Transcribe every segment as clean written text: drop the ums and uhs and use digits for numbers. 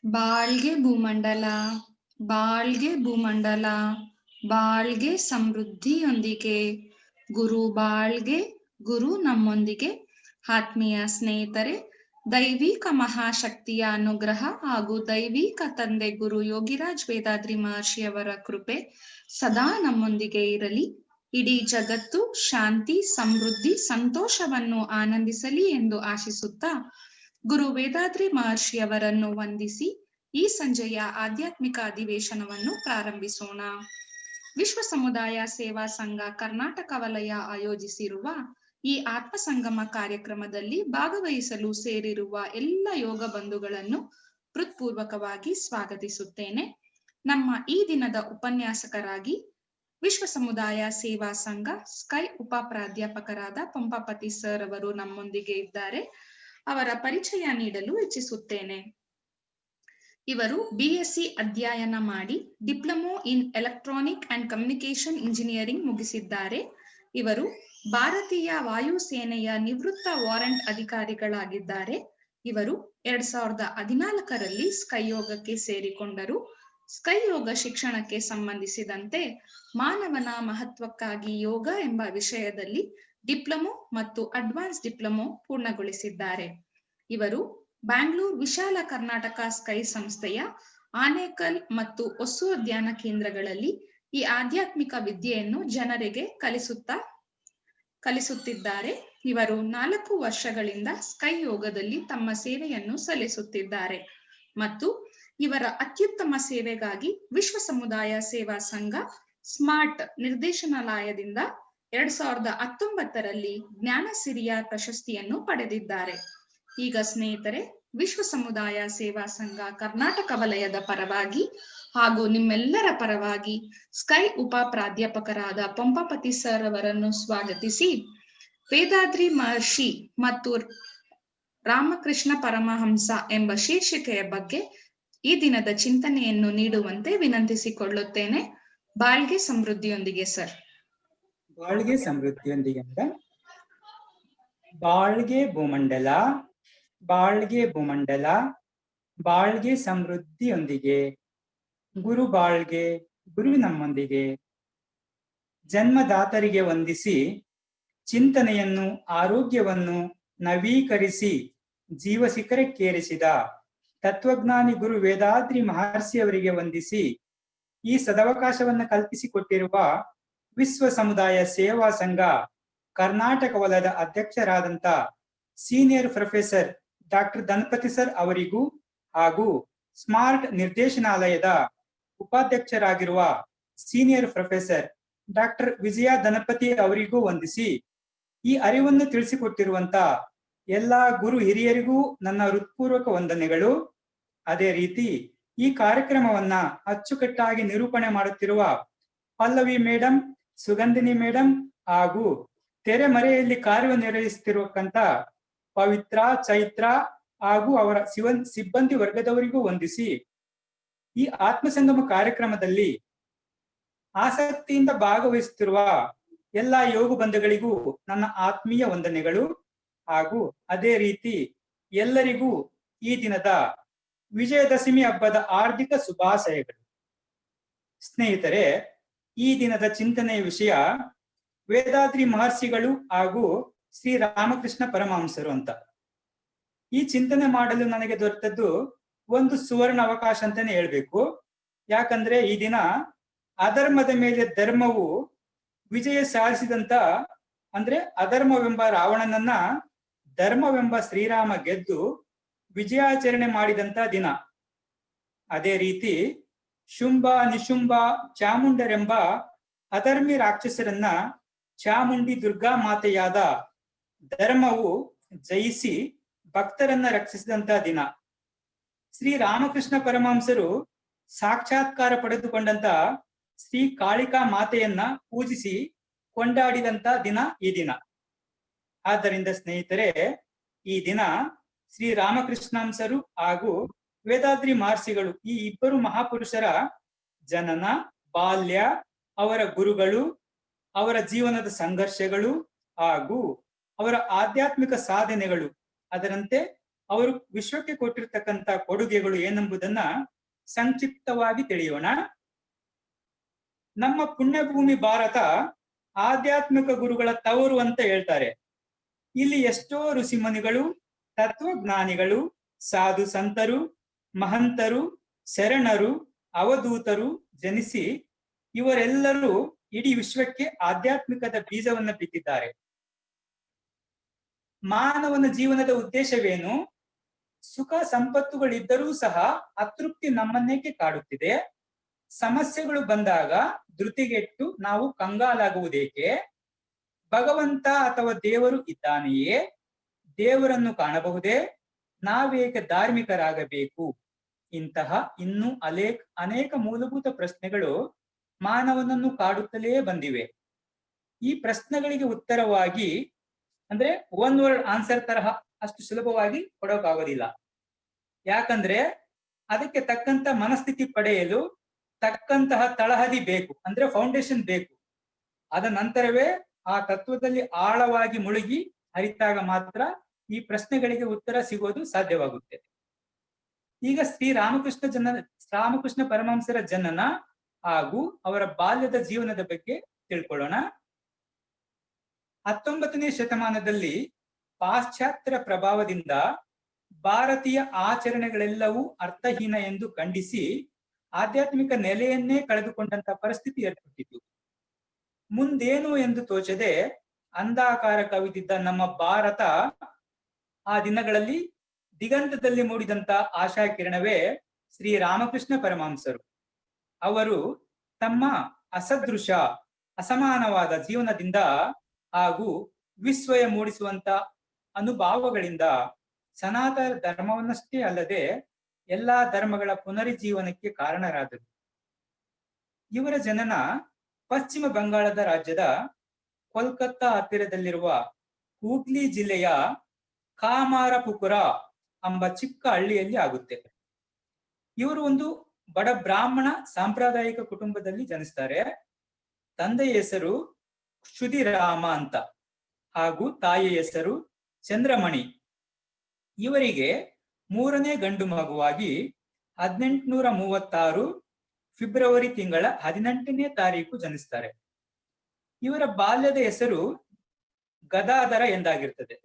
ಬಾಳ್ಗೆ ಭೂಮಂಡಲ, ಬಾಳ್ಗೆ ಭೂಮಂಡಲ, ಬಾಳ್ಗೆ ಸಮೃದ್ಧಿಯೊಂದಿಗೆ, ಗುರು ಬಾಳ್ಗೆ, ಗುರು ನಮ್ಮೊಂದಿಗೆ. ಆತ್ಮೀಯ ಸ್ನೇಹಿತರೆ, ದೈವಿಕ ಮಹಾಶಕ್ತಿಯ ಅನುಗ್ರಹ ಹಾಗೂ ದೈವಿಕ ತಂದೆ ಗುರು ಯೋಗಿರಾಜ್ ವೇದಾದ್ರಿ ಮಹರ್ಷಿಯವರ ಕೃಪೆ ಸದಾ ನಮ್ಮೊಂದಿಗೆ ಇರಲಿ. ಇಡೀ ಜಗತ್ತು ಶಾಂತಿ, ಸಮೃದ್ಧಿ, ಸಂತೋಷವನ್ನು ಆನಂದಿಸಲಿ ಎಂದು ಆಶಿಸುತ್ತಾ ಗುರು ವೇದಾದ್ರಿ ಮಹರ್ಷಿಯವರನ್ನು ವಂದಿಸಿ ಈ ಸಂಜೆಯ ಆಧ್ಯಾತ್ಮಿಕ ಅಧಿವೇಶನವನ್ನು ಪ್ರಾರಂಭಿಸೋಣ. ವಿಶ್ವ ಸಮುದಾಯ ಸೇವಾ ಸಂಘ ಕರ್ನಾಟಕ ವಲಯ ಆಯೋಜಿಸಿರುವ ಈ ಆತ್ಮ ಸಂಗಮ ಕಾರ್ಯಕ್ರಮದಲ್ಲಿ ಭಾಗವಹಿಸಲು ಸೇರಿರುವ ಎಲ್ಲ ಯೋಗ ಬಂಧುಗಳನ್ನು ಹೃತ್ಪೂರ್ವಕವಾಗಿ ಸ್ವಾಗತಿಸುತ್ತೇನೆ. ನಮ್ಮ ಈ ದಿನದ ಉಪನ್ಯಾಸಕರಾಗಿ ವಿಶ್ವ ಸಮುದಾಯ ಸೇವಾ ಸಂಘ ಸ್ಕೈ ಉಪ ಪ್ರಾಧ್ಯಾಪಕರಾದ ಪಂಪಾಪತಿ ಸರ್ ಅವರು ನಮ್ಮೊಂದಿಗೆ ಇದ್ದಾರೆ. ಅವರ ಪರಿಚಯ ನೀಡಲು ಇಚ್ಛಿಸುತ್ತೇನೆ. ಇವರು ಬಿಎಸ್ಸಿ ಅಧ್ಯಯನ ಮಾಡಿ diploma in electronic and communication engineering ಮುಗಿಸಿದ್ದಾರೆ. ಇವರು ಭಾರತೀಯ ವಾಯುಸೇನೆಯ ನಿವೃತ್ತ ವಾರಂಟ್ ಅಧಿಕಾರಿಗಳಾಗಿದ್ದಾರೆ. ಇವರು 2014ರಲ್ಲಿ ಸ್ಕೈ ಯೋಗಕ್ಕೆ ಸೇರಿಕೊಂಡರು. ಸ್ಕೈ ಯೋಗ ಶಿಕ್ಷಣಕ್ಕೆ ಸಂಬಂಧಿಸಿದಂತೆ ಮಾನವನ ಮಹತ್ವಕ್ಕಾಗಿ ಯೋಗ ಎಂಬ ವಿಷಯದಲ್ಲಿ ಡಿಪ್ಲೊಮೊ ಮತ್ತು ಅಡ್ವಾನ್ಸ್ ಡಿಪ್ಲೊಮೊ ಪೂರ್ಣಗೊಳಿಸಿದ್ದಾರೆ. ಇವರು ಬ್ಯಾಂಗ್ಳೂರ್ ವಿಶಾಲ ಕರ್ನಾಟಕ ಸ್ಕೈ ಸಂಸ್ಥೆಯ ಆನೇಕಲ್ ಮತ್ತು ಹೊಸೂರ್ ಧ್ಯಾನ ಕೇಂದ್ರಗಳಲ್ಲಿ ಈ ಆಧ್ಯಾತ್ಮಿಕ ವಿದ್ಯೆಯನ್ನು ಜನರಿಗೆ ಕಲಿಸುತ್ತಿದ್ದಾರೆ. ಇವರು 4 ವರ್ಷಗಳಿಂದ ಸ್ಕೈ ಯೋಗದಲ್ಲಿ ತಮ್ಮ ಸೇವೆಯನ್ನು ಸಲ್ಲಿಸುತ್ತಿದ್ದಾರೆ ಮತ್ತು ಇವರ ಅತ್ಯುತ್ತಮ ಸೇವೆಗಾಗಿ ವಿಶ್ವ ಸಮುದಾಯ ಸೇವಾ ಸಂಘ ಸ್ಮಾರ್ಟ್ ನಿರ್ದೇಶನಾಲಯದಿಂದ 2019ರಲ್ಲಿ ಜ್ಞಾನಸಿರಿಯ ಪ್ರಶಸ್ತಿಯನ್ನು ಪಡೆದಿದ್ದಾರೆ. ಈಗ ಸ್ನೇಹಿತರೆ, ವಿಶ್ವ ಸಮುದಾಯ ಸೇವಾ ಸಂಘ ಕರ್ನಾಟಕ ವಲಯದ ಪರವಾಗಿ ಹಾಗೂ ನಿಮ್ಮೆಲ್ಲರ ಪರವಾಗಿ ಸ್ಕೈ ಉಪ ಪ್ರಾಧ್ಯಾಪಕರಾದ ಪಂಪಾಪತಿ ಸರ್ ಅವರನ್ನು ಸ್ವಾಗತಿಸಿ ವೇದಾದ್ರಿ ಮಹರ್ಷಿ ಮತ್ತು ರಾಮಕೃಷ್ಣ ಪರಮಹಂಸ ಎಂಬ ಶೀರ್ಷಿಕೆಯ ಬಗ್ಗೆ ಈ ದಿನದ ಚಿಂತನೆಯನ್ನು ನೀಡುವಂತೆ ವಿನಂತಿಸಿಕೊಳ್ಳುತ್ತೇನೆ. ಬಾಳ್ಗೆ ಸಮೃದ್ಧಿಯೊಂದಿಗೆ ಸರ್. ಬಾಳ್ಗೆ ಸಮೃದ್ಧಿಯೊಂದಿಗೆ ಅಂತ ಬಾಳ್ಗೆ ಭೂಮಂಡಲ, ಬಾಳ್ಗೆ ಭೂಮಂಡಲ, ಬಾಳ್ಗೆ ಸಮೃದ್ಧಿಯೊಂದಿಗೆ, ಗುರು ಬಾಳ್ಗೆ, ಗುರು ನಮ್ಮೊಂದಿಗೆ. ಜನ್ಮದಾತರಿಗೆ ವಂದಿಸಿ ಚಿಂತನೆಯನ್ನು ಆರೋಗ್ಯವನ್ನು ನವೀಕರಿಸಿ ಜೀವ ಶಿಖರಕ್ಕೇರಿಸಿದ ತತ್ವಜ್ಞಾನಿ ಗುರು ವೇದಾದ್ರಿ ಮಹರ್ಷಿಯವರಿಗೆ ವಂದಿಸಿ ಈ ಸದವಕಾಶವನ್ನು ಕಲ್ಪಿಸಿಕೊಟ್ಟಿರುವ ವಿಶ್ವ ಸಮುದಾಯ ಸೇವಾ ಸಂಘ ಕರ್ನಾಟಕ ವಲಯದ ಅಧ್ಯಕ್ಷರಾದಂಥ senior professor doctor Dhanapati sir ಅವರಿಗೂ ಹಾಗೂ ಸ್ಮಾರ್ಟ್ ನಿರ್ದೇಶನಾಲಯದ ಉಪಾಧ್ಯಕ್ಷರಾಗಿರುವ ಸೀನಿಯರ್ ಪ್ರೊಫೆಸರ್ ಡಾಕ್ಟರ್ ವಿಜಯ ಧನಪತಿ ಅವರಿಗೂ ವಂದಿಸಿ ಈ ಅರಿವನ್ನು ತಿಳಿಸಿಕೊಟ್ಟಿರುವಂತ ಎಲ್ಲಾ ಗುರು ಹಿರಿಯರಿಗೂ ನನ್ನ ಹೃತ್ಪೂರ್ವಕ ವಂದನೆಗಳು. ಅದೇ ರೀತಿ ಈ ಕಾರ್ಯಕ್ರಮವನ್ನ ಅಚ್ಚುಕಟ್ಟಾಗಿ ನಿರೂಪಣೆ ಮಾಡುತ್ತಿರುವ ಪಲ್ಲವಿ ಮೇಡಂ, ಸುಗಂಧಿನಿ ಮೇಡಂ ಹಾಗೂ ತೆರೆಮರೆಯಲ್ಲಿ ಕಾರ್ಯನಿರ್ವಹಿಸುತ್ತಿರುವಂತ ಪವಿತ್ರ, ಚೈತ್ರ ಹಾಗೂ ಅವರ ಸಿಬ್ಬಂದಿ ವರ್ಗದವರಿಗೂ ವಂದಿಸಿ ಈ ಆತ್ಮಸಂಗಮ ಕಾರ್ಯಕ್ರಮದಲ್ಲಿ ಆಸಕ್ತಿಯಿಂದ ಭಾಗವಹಿಸುತ್ತಿರುವ ಎಲ್ಲ ಯೋಗ ಬಂಧುಗಳಿಗೂ ನನ್ನ ಆತ್ಮೀಯ ವಂದನೆಗಳು ಹಾಗೂ ಅದೇ ರೀತಿ ಎಲ್ಲರಿಗೂ ಈ ದಿನದ ವಿಜಯದಶಮಿ ಹಬ್ಬದ ಹಾರ್ದಿಕ ಶುಭಾಶಯಗಳು. ಸ್ನೇಹಿತರೆ, ಈ ದಿನದ ಚಿಂತನೆಯ ವಿಷಯ ವೇದಾದ್ರಿ ಮಹರ್ಷಿಗಳು ಹಾಗೂ ಶ್ರೀ ರಾಮಕೃಷ್ಣ ಪರಮಹಂಸರು ಅಂತ. ಈ ಚಿಂತನೆ ಮಾಡಲು ನನಗೆ ದೊರೆತದ್ದು ಒಂದು ಸುವರ್ಣ ಅವಕಾಶ ಅಂತಾನೆ ಹೇಳ್ಬೇಕು. ಯಾಕಂದ್ರೆ ಈ ದಿನ ಅಧರ್ಮದ ಮೇಲೆ ಧರ್ಮವು ವಿಜಯ ಸಾಧಿಸಿದಂತ, ಅಂದ್ರೆ ಅಧರ್ಮವೆಂಬ ರಾವಣನನ್ನ ಧರ್ಮವೆಂಬ ಶ್ರೀರಾಮ ಗೆದ್ದು ವಿಜಯಾಚರಣೆ ಮಾಡಿದಂತ ದಿನ. ಅದೇ ರೀತಿ ಶುಂಭ, ನಿಶುಂಭ, ಚಾಮುಂಡರೆಂಬ ಅಧರ್ಮಿ ರಾಕ್ಷಸರನ್ನ ಚಾಮುಂಡಿ ದುರ್ಗಾ ಮಾತೆಯಾದ ಧರ್ಮವು ಜಯಿಸಿ ಭಕ್ತರನ್ನ ರಕ್ಷಿಸಿದಂತ ದಿನ. ಶ್ರೀ ರಾಮಕೃಷ್ಣ ಪರಮಹಂಸರು ಸಾಕ್ಷಾತ್ಕಾರ ಪಡೆದುಕೊಂಡಂತ ಶ್ರೀ ಕಾಳಿಕಾ ಮಾತೆಯನ್ನ ಪೂಜಿಸಿ ಕೊಂಡಾಡಿದಂತ ದಿನ ಈ ದಿನ. ಆದ್ದರಿಂದ ಸ್ನೇಹಿತರೆ, ಈ ದಿನ ಶ್ರೀ ರಾಮಕೃಷ್ಣಂಸರು ಹಾಗೂ ವೇದಾದ್ರಿ ಮಹರ್ಷಿಗಳು ಈ ಇಬ್ಬರು ಮಹಾಪುರುಷರ ಜನನ, ಬಾಲ್ಯ, ಅವರ ಗುರುಗಳು, ಅವರ ಜೀವನದ ಸಂಘರ್ಷಗಳು ಹಾಗೂ ಅವರ ಆಧ್ಯಾತ್ಮಿಕ ಸಾಧನೆಗಳು, ಅದರಂತೆ ಅವರು ವಿಶ್ವಕ್ಕೆ ಕೊಟ್ಟಿರ್ತಕ್ಕಂಥ ಕೊಡುಗೆಗಳು ಏನೆಂಬುದನ್ನ ಸಂಕ್ಷಿಪ್ತವಾಗಿ ತಿಳಿಯೋಣ. ನಮ್ಮ ಪುಣ್ಯಭೂಮಿ ಭಾರತ ಆಧ್ಯಾತ್ಮಿಕ ಗುರುಗಳ ತವರು ಅಂತ ಹೇಳ್ತಾರೆ. ಇಲ್ಲಿ ಎಷ್ಟೋ ಋಷಿಮುನಿಗಳು, ತತ್ವಜ್ಞಾನಿಗಳು, ಸಾಧು ಸಂತರು, ಮಹಂತರು, ಶರಣರು, ಅವಧೂತರು ಜನಿಸಿ ಇವರೆಲ್ಲರೂ ಇಡೀ ವಿಶ್ವಕ್ಕೆ ಆಧ್ಯಾತ್ಮಿಕದ ಬೀಜವನ್ನು ಬಿತ್ತಿದ್ದಾರೆ. ಮಾನವನ ಜೀವನದ ಉದ್ದೇಶವೇನು? ಸುಖ ಸಂಪತ್ತುಗಳಿದ್ದರೂ ಸಹ ಅತೃಪ್ತಿ ನಮ್ಮನ್ನೇಕೆ ಕಾಡುತ್ತಿದೆ? ಸಮಸ್ಯೆಗಳು ಬಂದಾಗ ಧೃತಿಗೆಟ್ಟು ನಾವು ಕಂಗಾಲಾಗುವುದೇಕೆ? ಭಗವಂತ ಅಥವಾ ದೇವರು ಇದ್ದಾನೆಯೇ? ದೇವರನ್ನು ಕಾಣಬಹುದೇ? ನಾವೇಕೆ ಧಾರ್ಮಿಕರಾಗಬೇಕು? ಇಂತಹ ಇನ್ನೂ ಅನೇಕ ಮೂಲಭೂತ ಪ್ರಶ್ನೆಗಳು ಮಾನವನನ್ನು ಕಾಡುತ್ತಲೇ ಬಂದಿವೆ. ಈ ಪ್ರಶ್ನೆಗಳಿಗೆ ಉತ್ತರವಾಗಿ ಅಂದ್ರೆ ಒನ್ ವರ್ಡ್ ಆನ್ಸರ್ ತರಹ ಅಷ್ಟು ಸುಲಭವಾಗಿ ಕೊಡೋಕ್ಕಾಗೋದಿಲ್ಲ. ಯಾಕಂದ್ರೆ ಅದಕ್ಕೆ ತಕ್ಕಂತ ಮನಸ್ಥಿತಿ ಪಡೆಯಲು ತಕ್ಕಂತಹ ತಳಹದಿ ಬೇಕು, ಅಂದ್ರೆ ಫೌಂಡೇಶನ್ ಬೇಕು. ಅದ ನಂತರವೇ ಆ ತತ್ವದಲ್ಲಿ ಆಳವಾಗಿ ಮುಳುಗಿ ಹರಿತಾಗ ಮಾತ್ರ ಈ ಪ್ರಶ್ನೆಗಳಿಗೆ ಉತ್ತರ ಸಿಗೋದು ಸಾಧ್ಯವಾಗುತ್ತೆ. ಈಗ ರಾಮಕೃಷ್ಣ ಪರಮಹಂಸರ ಜನನ ಹಾಗೂ ಅವರ ಬಾಲ್ಯದ ಜೀವನದ ಬಗ್ಗೆ ತಿಳ್ಕೊಳ್ಳೋಣ. 19ನೇ ಶತಮಾನದಲ್ಲಿ ಪಾಶ್ಚಾತ್ಯರ ಪ್ರಭಾವದಿಂದ ಭಾರತೀಯ ಆಚರಣೆಗಳೆಲ್ಲವೂ ಅರ್ಥಹೀನ ಎಂದು ಖಂಡಿಸಿ ಆಧ್ಯಾತ್ಮಿಕ ನೆಲೆಯನ್ನೇ ಕಳೆದುಕೊಂಡಂತ ಪರಿಸ್ಥಿತಿ ಏರ್ಪಟ್ಟಿತು. ಮುಂದೇನು ಎಂದು ತೋಚದೆ ಅಂಧಾಕಾರ ಕವಿದಿದ್ದ ನಮ್ಮ ಭಾರತ ಆ ದಿನಗಳಲ್ಲಿ ದಿಗಂತದಲ್ಲಿ ಮೂಡಿದಂತ ಆಶಾ ಕಿರಣವೇ ಶ್ರೀ ರಾಮಕೃಷ್ಣ ಪರಮಹಂಸರು. ಅವರು ತಮ್ಮ ಅಸದೃಶ ಅಸಮಾನವಾದ ಜೀವನದಿಂದ ಹಾಗೂ ವಿಸ್ಮಯ ಮೂಡಿಸುವಂತ ಅನುಭವಗಳಿಂದ ಸನಾತನ ಧರ್ಮವನ್ನಷ್ಟೇ ಅಲ್ಲದೆ ಎಲ್ಲಾ ಧರ್ಮಗಳ ಪುನರುಜ್ಜೀವನಕ್ಕೆ ಕಾರಣರಾದರು. ಇವರ ಜನನ ಪಶ್ಚಿಮ ಬಂಗಾಳದ ರಾಜ್ಯದ ಕೋಲ್ಕತ್ತಾ ಹತ್ತಿರದಲ್ಲಿರುವ ಹೂಗ್ಲಿ ಜಿಲ್ಲೆಯ ಕಾಮಾರಪುಕುರ ಎಂಬ ಚಿಕ್ಕ ಹಳ್ಳಿಯಲ್ಲಿ ಆಗುತ್ತೆ. ಇವರು ಒಂದು ಬಡ ಬ್ರಾಹ್ಮಣ ಸಾಂಪ್ರದಾಯಿಕ ಕುಟುಂಬದಲ್ಲಿ ಜನಿಸ್ತಾರೆ. ತಂದೆಯ ಹೆಸರು ಕ್ಷುದಿರಾಮ ಅಂತ ಹಾಗೂ ತಾಯಿಯ ಹೆಸರು ಚಂದ್ರಮಣಿ. ಇವರಿಗೆ 3ನೇ ಗಂಡು ಮಗುವಾಗಿ 1836 ಫೆಬ್ರವರಿ ತಿಂಗಳ 18ನೇ ತಾರೀಕು ಜನಿಸ್ತಾರೆ. ಇವರ ಬಾಲ್ಯದ ಹೆಸರು ಗದಾಧರ ಎಂದಾಗಿರ್ತದೆ.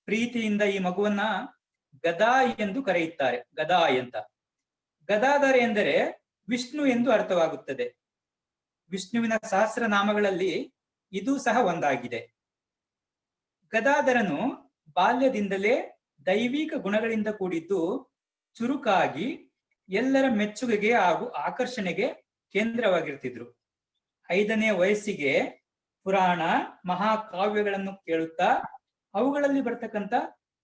ಪ್ರೀತಿಯಿಂದ ಈ ಮಗುವನ್ನ ಗದಾ ಎಂದು ಕರೆಯುತ್ತಾರೆ. ಗದಾ ಅಂತ. ಗದಾಧರ ಎಂದರೆ ವಿಷ್ಣು ಎಂದು ಅರ್ಥವಾಗುತ್ತದೆ. ವಿಷ್ಣುವಿನ ಸಹಸ್ರನಾಮಗಳಲ್ಲಿ ಇದು ಸಹ ಒಂದಾಗಿದೆ. ಗದಾಧರನು ಬಾಲ್ಯದಿಂದಲೇ ದೈವಿಕ ಗುಣಗಳಿಂದ ಕೂಡಿದ್ದು ಚುರುಕಾಗಿ ಎಲ್ಲರ ಮೆಚ್ಚುಗೆಗೆ ಹಾಗೂ ಆಕರ್ಷಣೆಗೆ ಕೇಂದ್ರವಾಗಿರ್ತಿದ್ರು. 5ನೇ ವಯಸ್ಸಿಗೆ ಪುರಾಣ ಮಹಾಕಾವ್ಯಗಳನ್ನು ಕೇಳುತ್ತಾ ಅವುಗಳಲ್ಲಿ ಬರ್ತಕ್ಕಂಥ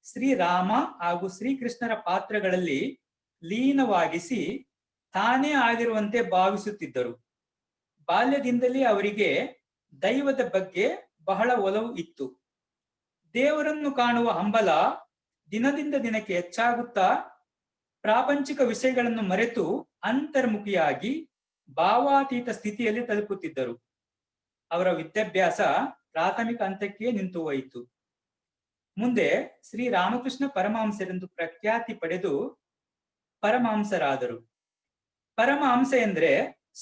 ಶ್ರೀರಾಮ ಹಾಗೂ ಶ್ರೀಕೃಷ್ಣರ ಪಾತ್ರಗಳಲ್ಲಿ ಲೀನವಾಗಿಸಿ ತಾನೇ ಆಗಿರುವಂತೆ ಭಾವಿಸುತ್ತಿದ್ದರು. ಬಾಲ್ಯದಿಂದಲೇ ಅವರಿಗೆ ದೈವದ ಬಗ್ಗೆ ಬಹಳ ಒಲವು ಇತ್ತು. ದೇವರನ್ನು ಕಾಣುವ ಹಂಬಲ ದಿನದಿಂದ ದಿನಕ್ಕೆ ಹೆಚ್ಚಾಗುತ್ತಾ ಪ್ರಾಪಂಚಿಕ ವಿಷಯಗಳನ್ನು ಮರೆತು ಅಂತರ್ಮುಖಿಯಾಗಿ ಭಾವಾತೀತ ಸ್ಥಿತಿಯಲ್ಲಿ ತಲುಪುತ್ತಿದ್ದರು. ಅವರ ವಿದ್ಯಾಭ್ಯಾಸ ಪ್ರಾಥಮಿಕ ಹಂತಕ್ಕೆ ನಿಂತು ಹೋಯಿತು. ಮುಂದೆ ಶ್ರೀ ರಾಮಕೃಷ್ಣ ಪರಮಹಂಸರೆಂದು ಪ್ರಖ್ಯಾತಿ ಪಡೆದು ಪರಮಹಂಸರಾದರು. ಪರಮಹಂಸ ಎಂದ್ರೆ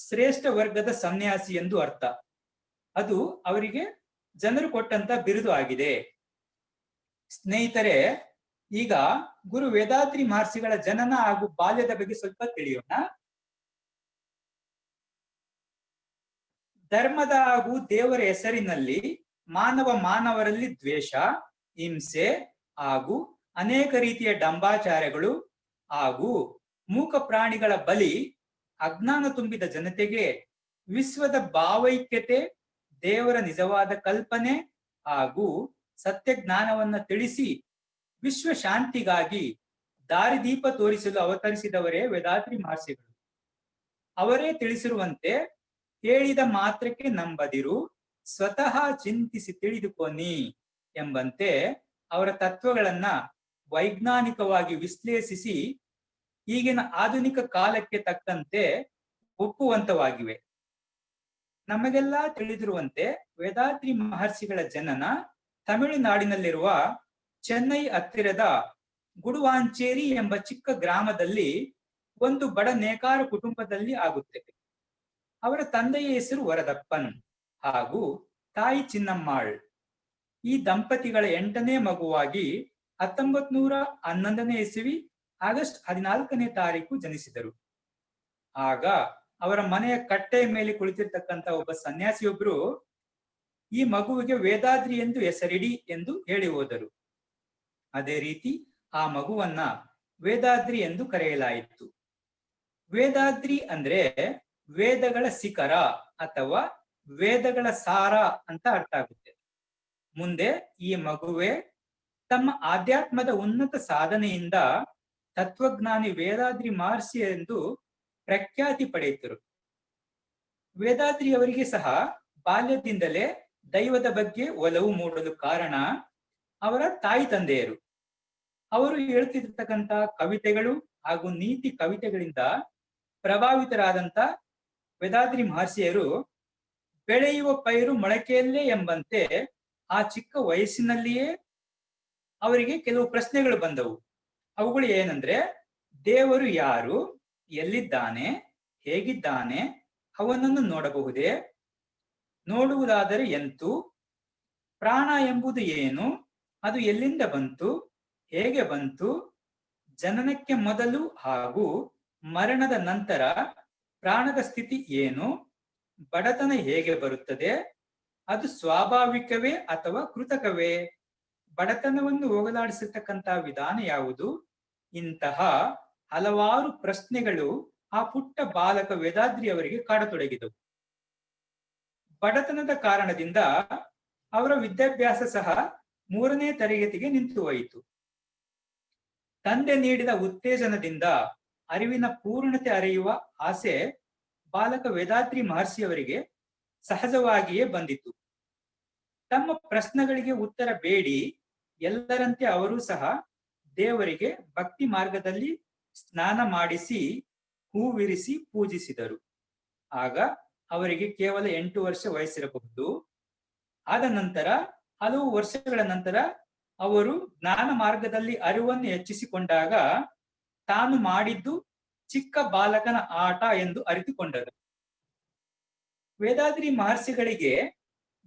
ಶ್ರೇಷ್ಠ ವರ್ಗದ ಸನ್ಯಾಸಿ ಎಂದು ಅರ್ಥ. ಅದು ಅವರಿಗೆ ಜನರು ಕೊಟ್ಟಂತ ಬಿರುದು ಆಗಿದೆ. ಸ್ನೇಹಿತರೆ, ಈಗ ಗುರು ವೇದಾದ್ರಿ ಮಹರ್ಷಿಗಳ ಜನನ ಹಾಗೂ ಬಾಲ್ಯದ ಬಗ್ಗೆ ಸ್ವಲ್ಪ ತಿಳಿಯೋಣ. ಧರ್ಮದ ಹಾಗೂ ದೇವರ ಹೆಸರಿನಲ್ಲಿ ಮಾನವರಲ್ಲಿ ದ್ವೇಷ, ಹಿಂಸೆ ಹಾಗೂ ಅನೇಕ ರೀತಿಯ ಡಂಬಾಚಾರಗಳು ಹಾಗೂ ಮೂಕ ಪ್ರಾಣಿಗಳ ಬಲಿ ಅಜ್ಞಾನ ತುಂಬಿದ ಜನತೆಗೆ ವಿಶ್ವದ ಭಾವೈಕ್ಯತೆ, ದೇವರ ನಿಜವಾದ ಕಲ್ಪನೆ ಹಾಗೂ ಸತ್ಯ ಜ್ಞಾನವನ್ನ ತಿಳಿಸಿ ವಿಶ್ವ ಶಾಂತಿಗಾಗಿ ದಾರಿದೀಪ ತೋರಿಸಲು ಅವತರಿಸಿದವರೇ ವೇದಾದ್ರಿ ಮಹರ್ಷಿಗಳು. ಅವರೇ ತಿಳಿಸಿರುವಂತೆ ಹೇಳಿದ ಮಾತ್ರಕ್ಕೆ ನಂಬದಿರು, ಸ್ವತಃ ಚಿಂತಿಸಿ ತಿಳಿದುಕೊನಿ ಎಂಬಂತೆ ಅವರ ತತ್ವಗಳನ್ನ ವೈಜ್ಞಾನಿಕವಾಗಿ ವಿಶ್ಲೇಷಿಸಿ ಈಗಿನ ಆಧುನಿಕ ಕಾಲಕ್ಕೆ ತಕ್ಕಂತೆ ಒಪ್ಪುವಂತವಾಗಿವೆ. ನಮಗೆಲ್ಲ ತಿಳಿದಿರುವಂತೆ ವೇದಾದ್ರಿ ಮಹರ್ಷಿಗಳ ಜನನ ತಮಿಳುನಾಡಿನಲ್ಲಿರುವ ಚೆನ್ನೈ ಹತ್ತಿರದ ಗುಡುವಾಂಚೇರಿ ಎಂಬ ಚಿಕ್ಕ ಗ್ರಾಮದಲ್ಲಿ ಒಂದು ಬಡ ನೇಕಾರ ಕುಟುಂಬದಲ್ಲಿ ಆಗುತ್ತೆ. ಅವರ ತಂದೆಯ ಹೆಸರು ವರದಪ್ಪನ್ ಹಾಗೂ ತಾಯಿ ಚಿನ್ನಮ್ಮಾಳ್. ಈ ದಂಪತಿಗಳ 8ನೇ ಮಗುವಾಗಿ 1911ನೇ ಇಸವಿ ಆಗಸ್ಟ್ 14ನೇ ತಾರೀಕು ಜನಿಸಿದರು. ಆಗ ಅವರ ಮನೆಯ ಕಟ್ಟೆಯ ಮೇಲೆ ಕುಳಿತಿರ್ತಕ್ಕಂಥ ಒಬ್ಬ ಸನ್ಯಾಸಿಯೊಬ್ರು ಈ ಮಗುವಿಗೆ ವೇದಾದ್ರಿ ಎಂದು ಹೆಸರಿಡಿ ಎಂದು ಹೇಳಿ ಹೋದರು. ಅದೇ ರೀತಿ ಆ ಮಗುವನ್ನ ವೇದಾದ್ರಿ ಎಂದು ಕರೆಯಲಾಯಿತು. ವೇದಾದ್ರಿ ಅಂದ್ರೆ ವೇದಗಳ ಶಿಖರ ಅಥವಾ ವೇದಗಳ ಸಾರ ಅಂತ ಅರ್ಥ ಆಗುತ್ತೆ. ಮುಂದೆ ಈ ಮಗುವೆ ತಮ್ಮ ಆಧ್ಯಾತ್ಮದ ಉನ್ನತ ಸಾಧನೆಯಿಂದ ತತ್ವಜ್ಞಾನಿ ವೇದಾದ್ರಿ ಮಹರ್ಷಿ ಎಂದು ಪ್ರಖ್ಯಾತಿ ಪಡೆಯಿತರು. ವೇದಾದ್ರಿ ಅವರಿಗೆ ಸಹ ಬಾಲ್ಯದಿಂದಲೇ ದೈವದ ಬಗ್ಗೆ ಒಲವು ಮೂಡಲು ಕಾರಣ ಅವರ ತಾಯಿ ತಂದೆಯರು. ಅವರು ಹೇಳ್ತಿರ್ತಕ್ಕಂಥ ಕವಿತೆಗಳು ಹಾಗೂ ನೀತಿ ಕವಿತೆಗಳಿಂದ ಪ್ರಭಾವಿತರಾದಂತ ವೇದಾದ್ರಿ ಮಹರ್ಷಿಯರು ಬೆಳೆಯುವ ಪೈರು ಮೊಳಕೆಯಲ್ಲೇ ಎಂಬಂತೆ ಆ ಚಿಕ್ಕ ವಯಸ್ಸಿನಲ್ಲಿಯೇ ಅವರಿಗೆ ಕೆಲವು ಪ್ರಶ್ನೆಗಳು ಬಂದವು. ಅವುಗಳು ಏನಂದ್ರೆ, ದೇವರು ಯಾರು, ಎಲ್ಲಿದ್ದಾನೆ, ಹೇಗಿದ್ದಾನೆ, ಅವನನ್ನು ನೋಡಬಹುದೇ, ನೋಡುವುದಾದರೆ ಎಂತು, ಪ್ರಾಣ ಎಂಬುದು ಏನು, ಅದು ಎಲ್ಲಿಂದ ಬಂತು, ಹೇಗೆ ಬಂತು, ಜನನಕ್ಕೆ ಮೊದಲು ಹಾಗೂ ಮರಣದ ನಂತರ ಪ್ರಾಣದ ಸ್ಥಿತಿ ಏನು, ಬಡತನ ಹೇಗೆ ಬರುತ್ತದೆ, ಅದು ಸ್ವಾಭಾವಿಕವೇ ಅಥವಾ ಕೃತಕವೇ, ಬಡತನವನ್ನು ಹೋಗಲಾಡಿಸಿರ್ತಕ್ಕಂಥ ವಿಧಾನ ಯಾವುದು, ಇಂತಹ ಹಲವಾರು ಪ್ರಶ್ನೆಗಳು ಆ ಪುಟ್ಟ ಬಾಲಕ ವೇದಾದ್ರಿ ಅವರಿಗೆ ಕಾಡತೊಡಗಿದವು. ಬಡತನದ ಕಾರಣದಿಂದ ಅವರ ವಿದ್ಯಾಭ್ಯಾಸ ಸಹ 3ನೇ ತರಗತಿಗೆ ನಿಂತು ಹೋಯಿತು. ತಂದೆ ನೀಡಿದ ಉತ್ತೇಜನದಿಂದ ಅರಿವಿನ ಪೂರ್ಣತೆ ಅರಿಯುವ ಆಸೆ ಬಾಲಕ ವೇದಾದ್ರಿ ಮಹರ್ಷಿಯವರಿಗೆ ಸಹಜವಾಗಿಯೇ ಬಂದಿತು. ತಮ್ಮ ಪ್ರಶ್ನೆಗಳಿಗೆ ಉತ್ತರ ಬೇಡಿ ಎಲ್ಲರಂತೆ ಅವರು ಸಹ ದೇವರಿಗೆ ಭಕ್ತಿ ಮಾರ್ಗದಲ್ಲಿ ಸ್ನಾನ ಮಾಡಿಸಿ ಹೂವಿರಿಸಿ ಪೂಜಿಸಿದರು. ಆಗ ಅವರಿಗೆ ಕೇವಲ 8 ವರ್ಷ ವಯಸ್ಸಿರಬಹುದು. ಆದ ನಂತರ ಹಲವು ವರ್ಷಗಳ ನಂತರ ಅವರು ಜ್ಞಾನ ಮಾರ್ಗದಲ್ಲಿ ಅರಿವನ್ನು ಹೆಚ್ಚಿಸಿಕೊಂಡಾಗ ತಾನು ಮಾಡಿದ್ದು ಚಿಕ್ಕ ಬಾಲಕನ ಆಟ ಎಂದು ಅರಿತುಕೊಂಡರು. ವೇದಾದ್ರಿ ಮಹರ್ಷಿಗಳಿಗೆ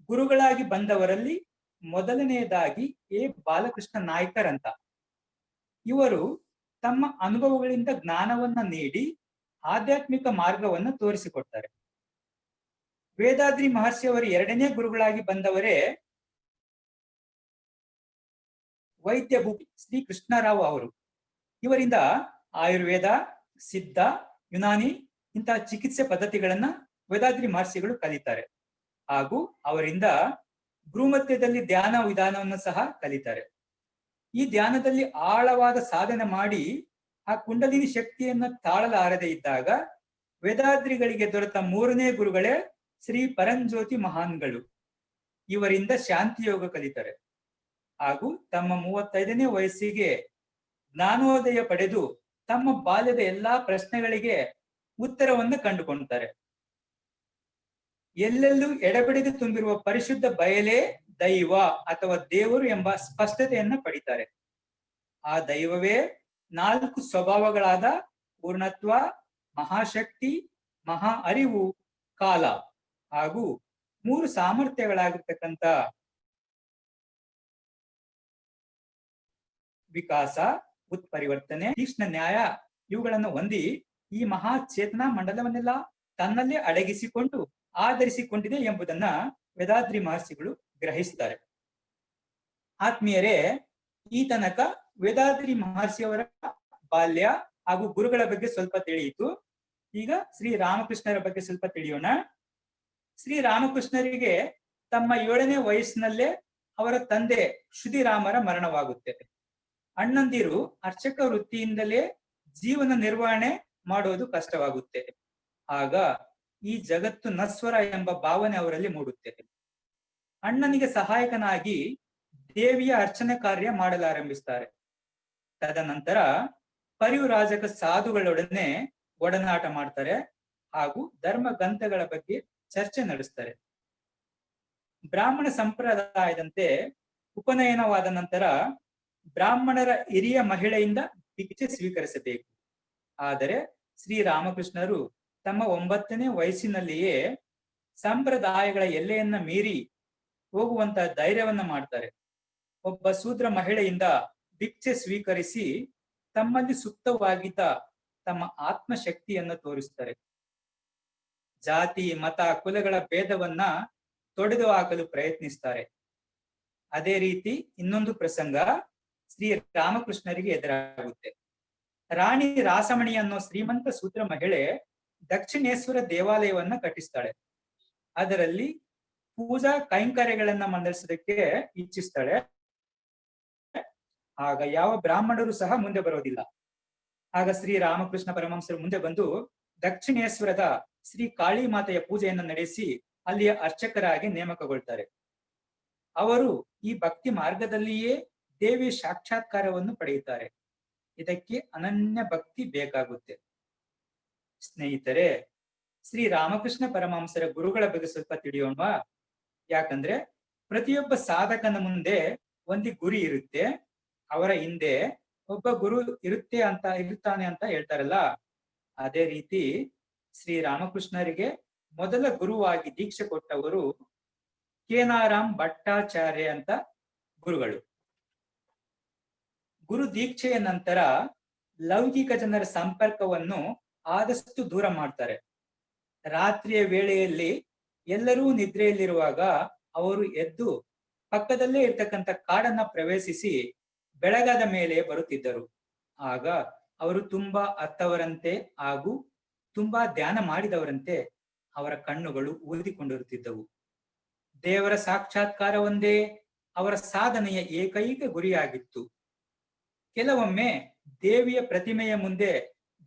ಗುರುಗಳಾಗಿ ಬಂದವರಲ್ಲಿ ಮೊದಲನೆಯದಾಗಿ ಎ ಬಾಲಕೃಷ್ಣ ನಾಯ್ಕರ್ ಅಂತ. ಇವರು ತಮ್ಮ ಅನುಭವಗಳಿಂದ ಜ್ಞಾನವನ್ನ ನೀಡಿ ಆಧ್ಯಾತ್ಮಿಕ ಮಾರ್ಗವನ್ನು ತೋರಿಸಿಕೊಡ್ತಾರೆ. ವೇದಾದ್ರಿ ಮಹರ್ಷಿಯವರ 2ನೇ ಗುರುಗಳಾಗಿ ಬಂದವರೇ ವೈದ್ಯ ಭೂಪಿ ಶ್ರೀ ಕೃಷ್ಣರಾವ್ ಅವರು. ಇವರಿಂದ ಆಯುರ್ವೇದ, ಸಿದ್ಧ, ಯುನಾನಿ ಇಂತಹ ಚಿಕಿತ್ಸೆ ಪದ್ಧತಿಗಳನ್ನ ವೇದಾದ್ರಿ ಮಹರ್ಷಿಗಳು ಕಲಿತಾರೆ. ಹಾಗೂ ಅವರಿಂದ ಭ್ರೂಮಧ್ಯದಲ್ಲಿ ಧ್ಯಾನ ವಿಧಾನವನ್ನು ಸಹ ಕಲಿತಾರೆ. ಈ ಧ್ಯಾನದಲ್ಲಿ ಆಳವಾದ ಸಾಧನೆ ಮಾಡಿ ಆ ಕುಂಡಲಿನಿ ಶಕ್ತಿಯನ್ನ ತಾಳಲಾರದೆ ಇದ್ದಾಗ ವೇದಾದ್ರಿಗಳಿಗೆ ದೊರೆತ 3ನೇ ಗುರುಗಳೇ ಶ್ರೀ ಪರಂಜ್ಯೋತಿ ಮಹಾನ್ಗಳು. ಇವರಿಂದ ಶಾಂತಿ ಯೋಗ ಕಲಿತಾರೆ. ಹಾಗೂ ತಮ್ಮ 35ನೇ ವಯಸ್ಸಿಗೆ ಜ್ಞಾನೋದಯ ಪಡೆದು ತಮ್ಮ ಬಾಲ್ಯದ ಎಲ್ಲಾ ಪ್ರಶ್ನೆಗಳಿಗೆ ಉತ್ತರವನ್ನು ಕಂಡುಕೊಳ್ತಾರೆ. ಎಲ್ಲೆಲ್ಲೂ ಎಡಬಿಡದೆ ತುಂಬಿರುವ ಪರಿಶುದ್ಧ ಬಯಲೇ ದೈವ ಅಥವಾ ದೇವರು ಎಂಬ ಸ್ಪಷ್ಟತೆಯನ್ನ ಪಡಿತಾರೆ. ಆ ದೈವವೇ 4 ಸ್ವಭಾವಗಳಾದ ಪೂರ್ಣತ್ವ, ಮಹಾಶಕ್ತಿ, ಮಹಾ ಅರಿವು, ಕಾಲ ಹಾಗೂ 3 ಸಾಮರ್ಥ್ಯಗಳಾಗಿರ್ತಕ್ಕಂಥ ವಿಕಾಸ, ಉತ್ಪರಿವರ್ತನೆ, ತೀಕ್ಷ್ಣ ನ್ಯಾಯ ಇವುಗಳನ್ನು ಹೊಂದಿ ಈ ಮಹಾ ಚೇತನಾ ಮಂಡಲವನ್ನೆಲ್ಲ ತನ್ನಲ್ಲೇ ಅಡಗಿಸಿಕೊಂಡು ಆಧರಿಸಿಕೊಂಡಿದೆ ಎಂಬುದನ್ನ ವೇದಾದ್ರಿ ಮಹರ್ಷಿಗಳು ಗ್ರಹಿಸ್ತಾರೆ. ಆತ್ಮೀಯರೇ, ಈ ತನಕ ವೇದಾದ್ರಿ ಮಹರ್ಷಿಯವರ ಬಾಲ್ಯ ಹಾಗೂ ಗುರುಗಳ ಬಗ್ಗೆ ಸ್ವಲ್ಪ ತಿಳಿಯಿತು. ಈಗ ಶ್ರೀ ರಾಮಕೃಷ್ಣರ ಬಗ್ಗೆ ಸ್ವಲ್ಪ ತಿಳಿಯೋಣ. ಶ್ರೀ ರಾಮಕೃಷ್ಣರಿಗೆ ತಮ್ಮ 7ನೇ ವಯಸ್ಸಿನಲ್ಲೇ ಅವರ ತಂದೆ ಶ್ರುತಿರಾಮರ ಮರಣವಾಗುತ್ತೆ. ಅಣ್ಣಂದಿರು ಅರ್ಚಕ ವೃತ್ತಿಯಿಂದಲೇ ಜೀವನ ನಿರ್ವಹಣೆ ಮಾಡೋದು ಕಷ್ಟವಾಗುತ್ತೆ. ಆಗ ಈ ಜಗತ್ತು ನಶ್ವರ ಎಂಬ ಭಾವನೆ ಅವರಲ್ಲಿ ಮೂಡುತ್ತೆ. ಅಣ್ಣನಿಗೆ ಸಹಾಯಕನಾಗಿ ದೇವಿಯ ಅರ್ಚನೆ ಕಾರ್ಯ ಮಾಡಲಾರಂಭಿಸ್ತಾರೆ. ತದನಂತರ ಪರಿವ್ರಾಜಕ ಸಾಧುಗಳೊಡನೆ ಒಡನಾಟ ಮಾಡ್ತಾರೆ ಹಾಗೂ ಧರ್ಮ ಗ್ರಂಥಗಳ ಬಗ್ಗೆ ಚರ್ಚೆ ನಡೆಸ್ತಾರೆ. ಬ್ರಾಹ್ಮಣ ಸಂಪ್ರದಾಯದಂತೆ ಉಪನಯನವಾದ ನಂತರ ಬ್ರಾಹ್ಮಣರ ಹಿರಿಯ ಮಹಿಳೆಯಿಂದ ಭಿಕ್ಷೆ ಸ್ವೀಕರಿಸಬೇಕು. ಆದರೆ ಶ್ರೀರಾಮಕೃಷ್ಣರು ತಮ್ಮ 9ನೇ ವಯಸ್ಸಿನಲ್ಲಿಯೇ ಸಂಪ್ರದಾಯಗಳ ಎಲ್ಲೆಯನ್ನ ಮೀರಿ ಹೋಗುವಂತ ಧೈರ್ಯವನ್ನ ಮಾಡ್ತಾರೆ. ಒಬ್ಬ ಶೂದ್ರ ಮಹಿಳೆಯಿಂದ ಭಿಕ್ಷೆ ಸ್ವೀಕರಿಸಿ ತಮ್ಮಲ್ಲಿ ಸುಪ್ತವಾಗಿದ್ದ ತಮ್ಮ ಆತ್ಮಶಕ್ತಿಯನ್ನು ತೋರಿಸ್ತಾರೆ. ಜಾತಿ, ಮತ, ಕುಲಗಳ ಭೇದವನ್ನ ತೊಡೆದು ಹಾಕಲು ಪ್ರಯತ್ನಿಸ್ತಾರೆ. ಅದೇ ರೀತಿ ಇನ್ನೊಂದು ಪ್ರಸಂಗ ಶ್ರೀ ರಾಮಕೃಷ್ಣರಿಗೆ ಎದುರಾಗುತ್ತೆ. ರಾಣಿ ರಾಸಮಣಿ ಅನ್ನೋ ಶ್ರೀಮಂತ ಶೂದ್ರ ಮಹಿಳೆ ದಕ್ಷಿಣೇಶ್ವರ ದೇವಾಲಯವನ್ನ ಕಟ್ಟಿಸ್ತಾಳೆ. ಅದರಲ್ಲಿ ಪೂಜಾ ಕೈಂಕರ್ಯಗಳನ್ನ ಮಂಡಿಸೋದಕ್ಕೆ ಇಚ್ಛಿಸ್ತಾಳೆ. ಆಗ ಯಾವ ಬ್ರಾಹ್ಮಣರು ಸಹ ಮುಂದೆ ಬರೋದಿಲ್ಲ. ಆಗ ಶ್ರೀ ರಾಮಕೃಷ್ಣ ಪರಮಹಂಸರು ಮುಂದೆ ಬಂದು ದಕ್ಷಿಣೇಶ್ವರದ ಶ್ರೀ ಕಾಳಿ ಮಾತೆಯ ಪೂಜೆಯನ್ನು ನಡೆಸಿ ಅಲ್ಲಿಯ ಅರ್ಚಕರಾಗಿ ನೇಮಕಗೊಳ್ತಾರೆ. ಅವರು ಈ ಭಕ್ತಿ ಮಾರ್ಗದಲ್ಲಿಯೇ ದೇವಿ ಸಾಕ್ಷಾತ್ಕಾರವನ್ನು ಪಡೆಯುತ್ತಾರೆ. ಇದಕ್ಕೆ ಅನನ್ಯ ಭಕ್ತಿ ಬೇಕಾಗುತ್ತೆ. ಸ್ನೇಹಿತರೆ, ಶ್ರೀ ರಾಮಕೃಷ್ಣ ಪರಮಹಂಸರ ಗುರುಗಳ ಬಗ್ಗೆ ಸ್ವಲ್ಪ ತಿಳಿಯೋಣವಾ? ಯಾಕಂದ್ರೆ ಪ್ರತಿಯೊಬ್ಬ ಸಾಧಕನ ಮುಂದೆ ಒಂದು ಗುರಿ ಇರುತ್ತೆ, ಅವರ ಹಿಂದೆ ಒಬ್ಬ ಗುರು ಇರುತ್ತಾನೆ ಅಂತ ಹೇಳ್ತಾರಲ್ಲ, ಅದೇ ರೀತಿ ಶ್ರೀ ರಾಮಕೃಷ್ಣರಿಗೆ ಮೊದಲ ಗುರುವಾಗಿ ದೀಕ್ಷೆ ಕೊಟ್ಟವರು ಕೇನಾರಾಮ್ ಭಟ್ಟಾಚಾರ್ಯ ಅಂತ ಗುರುಗಳು. ಗುರು ದೀಕ್ಷೆಯ ನಂತರ ಲೌಕಿಕ ಜನರ ಸಂಪರ್ಕವನ್ನು ಆದಷ್ಟು ದೂರ ಮಾಡ್ತಾರೆ. ರಾತ್ರಿಯ ವೇಳೆಯಲ್ಲಿ ಎಲ್ಲರೂ ನಿದ್ರೆಯಲ್ಲಿರುವಾಗ ಅವರು ಎದ್ದು ಪಕ್ಕದಲ್ಲೇ ಇರ್ತಕ್ಕಂಥ ಕಾಡನ್ನ ಪ್ರವೇಶಿಸಿ ಬೆಳಗಾದ ಮೇಲೆ ಬರುತ್ತಿದ್ದರು. ಆಗ ಅವರು ತುಂಬಾ ಅತ್ತವರಂತೆ ಹಾಗೂ ತುಂಬಾ ಧ್ಯಾನ ಮಾಡಿದವರಂತೆ ಅವರ ಕಣ್ಣುಗಳು ಊದಿಕೊಂಡಿರುತ್ತಿದ್ದವು. ದೇವರ ಸಾಕ್ಷಾತ್ಕಾರ ಒಂದೇ ಅವರ ಸಾಧನೆಯ ಏಕೈಕ ಗುರಿಯಾಗಿತ್ತು. ಕೆಲವೊಮ್ಮೆ ದೇವಿಯ ಪ್ರತಿಮೆಯ ಮುಂದೆ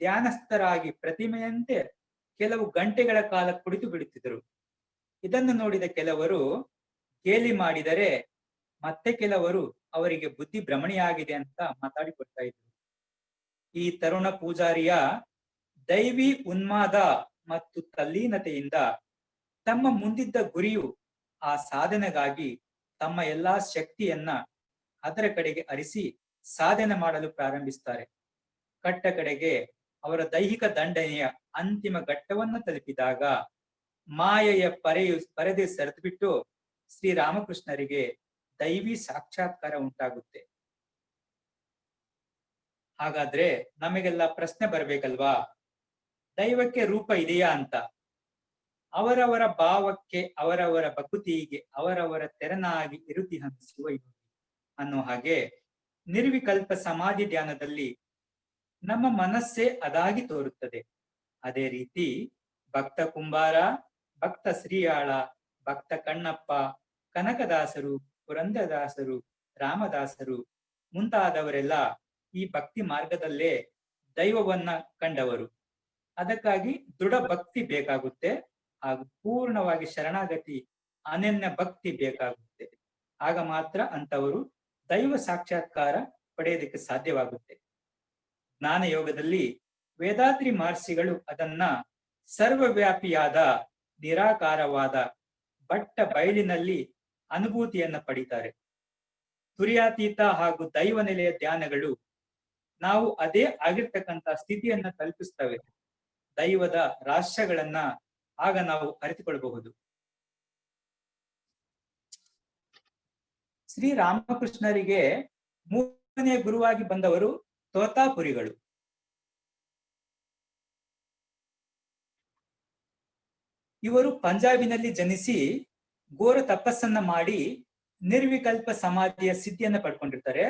ಧ್ಯಾನಸ್ಥರಾಗಿ ಪ್ರತಿಮೆಯಂತೆ ಕೆಲವು ಗಂಟೆಗಳ ಕಾಲ ಕುಳಿತು ಬಿಡುತ್ತಿದ್ದರು. ಇದನ್ನು ನೋಡಿದ ಕೆಲವರು ಗೇಲಿ ಮಾಡಿದರೆ ಮತ್ತೆ ಕೆಲವರು ಅವರಿಗೆ ಬುದ್ಧಿ ಭ್ರಮಣೆಯಾಗಿದೆ ಅಂತ ಮಾತಾಡಿಕೊಡ್ತಾ ಇದ್ರು. ಈ ತರುಣ ಪೂಜಾರಿಯ ದೈವಿ ಉನ್ಮಾದ ಮತ್ತು ತಲ್ಲೀನತೆಯಿಂದ ತಮ್ಮ ಮುಂದಿದ್ದ ಗುರಿಯು ಆ ಸಾಧನೆಗಾಗಿ ತಮ್ಮ ಎಲ್ಲಾ ಶಕ್ತಿಯನ್ನ ಅದರ ಕಡೆಗೆ ಹರಿಸಿ ಸಾಧನೆ ಮಾಡಲು ಪ್ರಾರಂಭಿಸ್ತಾರೆ. ಕಟ್ಟ ಕಡೆಗೆ ಅವರ ದೈಹಿಕ ದಂಡನೆಯ ಅಂತಿಮ ಘಟ್ಟವನ್ನು ತಲುಪಿದಾಗ ಮಾಯೆಯ ಪರದೆ ಸರಿದುಬಿಟ್ಟು ಶ್ರೀರಾಮಕೃಷ್ಣರಿಗೆ ದೈವಿ ಸಾಕ್ಷಾತ್ಕಾರ ಉಂಟಾಗುತ್ತೆ. ಹಾಗಾದ್ರೆ ನಮಗೆಲ್ಲ ಪ್ರಶ್ನೆ ಬರ್ಬೇಕಲ್ವಾ, ದೈವಕ್ಕೆ ರೂಪ ಇದೆಯಾ ಅಂತ? ಅವರವರ ಭಾವಕ್ಕೆ, ಅವರವರ ಭಕುತಿಗೆ ಅವರವರ ತೆರನಾಗಿ ಇರುತಿ ಹಂಸುವ ಅನ್ನೋ ಹಾಗೆ ನಿರ್ವಿಕಲ್ಪ ಸಮಾಧಿ ಧ್ಯಾನದಲ್ಲಿ ನಮ್ಮ ಮನಸ್ಸೇ ಅದಾಗಿ ತೋರುತ್ತದೆ. ಅದೇ ರೀತಿ ಭಕ್ತ ಕುಂಬಾರ, ಭಕ್ತ ಶ್ರೀಯಾಳ, ಭಕ್ತ ಕಣ್ಣಪ್ಪ, ಕನಕದಾಸರು, ಪುರಂದರದಾಸರು, ರಾಮದಾಸರು ಮುಂತಾದವರೆಲ್ಲ ಈ ಭಕ್ತಿ ಮಾರ್ಗದಲ್ಲೇ ದೈವವನ್ನ ಕಂಡವರು. ಅದಕ್ಕಾಗಿ ದೃಢ ಭಕ್ತಿ ಬೇಕಾಗುತ್ತೆ ಹಾಗೂ ಪೂರ್ಣವಾಗಿ ಶರಣಾಗತಿ, ಅನನ್ಯ ಭಕ್ತಿ ಬೇಕಾಗುತ್ತೆ. ಆಗ ಮಾತ್ರ ಅಂತವರು ದೈವ ಸಾಕ್ಷಾತ್ಕಾರ ಪಡೆಯೋದಕ್ಕೆ ಸಾಧ್ಯವಾಗುತ್ತೆ. ಜ್ಞಾನ ಯೋಗದಲ್ಲಿ ವೇದಾದ್ರಿ ಮಹರ್ಷಿಗಳು ಅದನ್ನ ಸರ್ವವ್ಯಾಪಿಯಾದ ನಿರಾಕಾರವಾದ ಬಟ್ಟ ಬಯಲಿನಲ್ಲಿ ಅನುಭೂತಿಯನ್ನ ಪಡಿತಾರೆ. ತುರ್ಯಾತೀತ ಹಾಗೂ ದೈವ ನೆಲೆಯ ಧ್ಯಾನಗಳು ನಾವು ಅದೇ ಆಗಿರ್ತಕ್ಕಂಥ ಸ್ಥಿತಿಯನ್ನ ಕಲ್ಪಿಸ್ತವೆ. ದೈವದ ರಹಸ್ಯಗಳನ್ನ ಆಗ ನಾವು ಅರಿತುಕೊಳ್ಳಬಹುದು. ಶ್ರೀ ರಾಮಕೃಷ್ಣರಿಗೆ ಮೂರನೇ ಗುರುವಾಗಿ ಬಂದವರು ತೋತಾಪುರಿಗಳು. ಇವರು ಪಂಜಾಬಿನಲ್ಲಿ ಜನಿಸಿ ಘೋರ ತಪಸ್ಸನ್ನ ಮಾಡಿ ನಿರ್ವಿಕಲ್ಪ ಸಮಾಧಿಯ ಸಿದ್ಧಿಯನ್ನ ಪಡ್ಕೊಂಡಿರ್ತಾರೆ.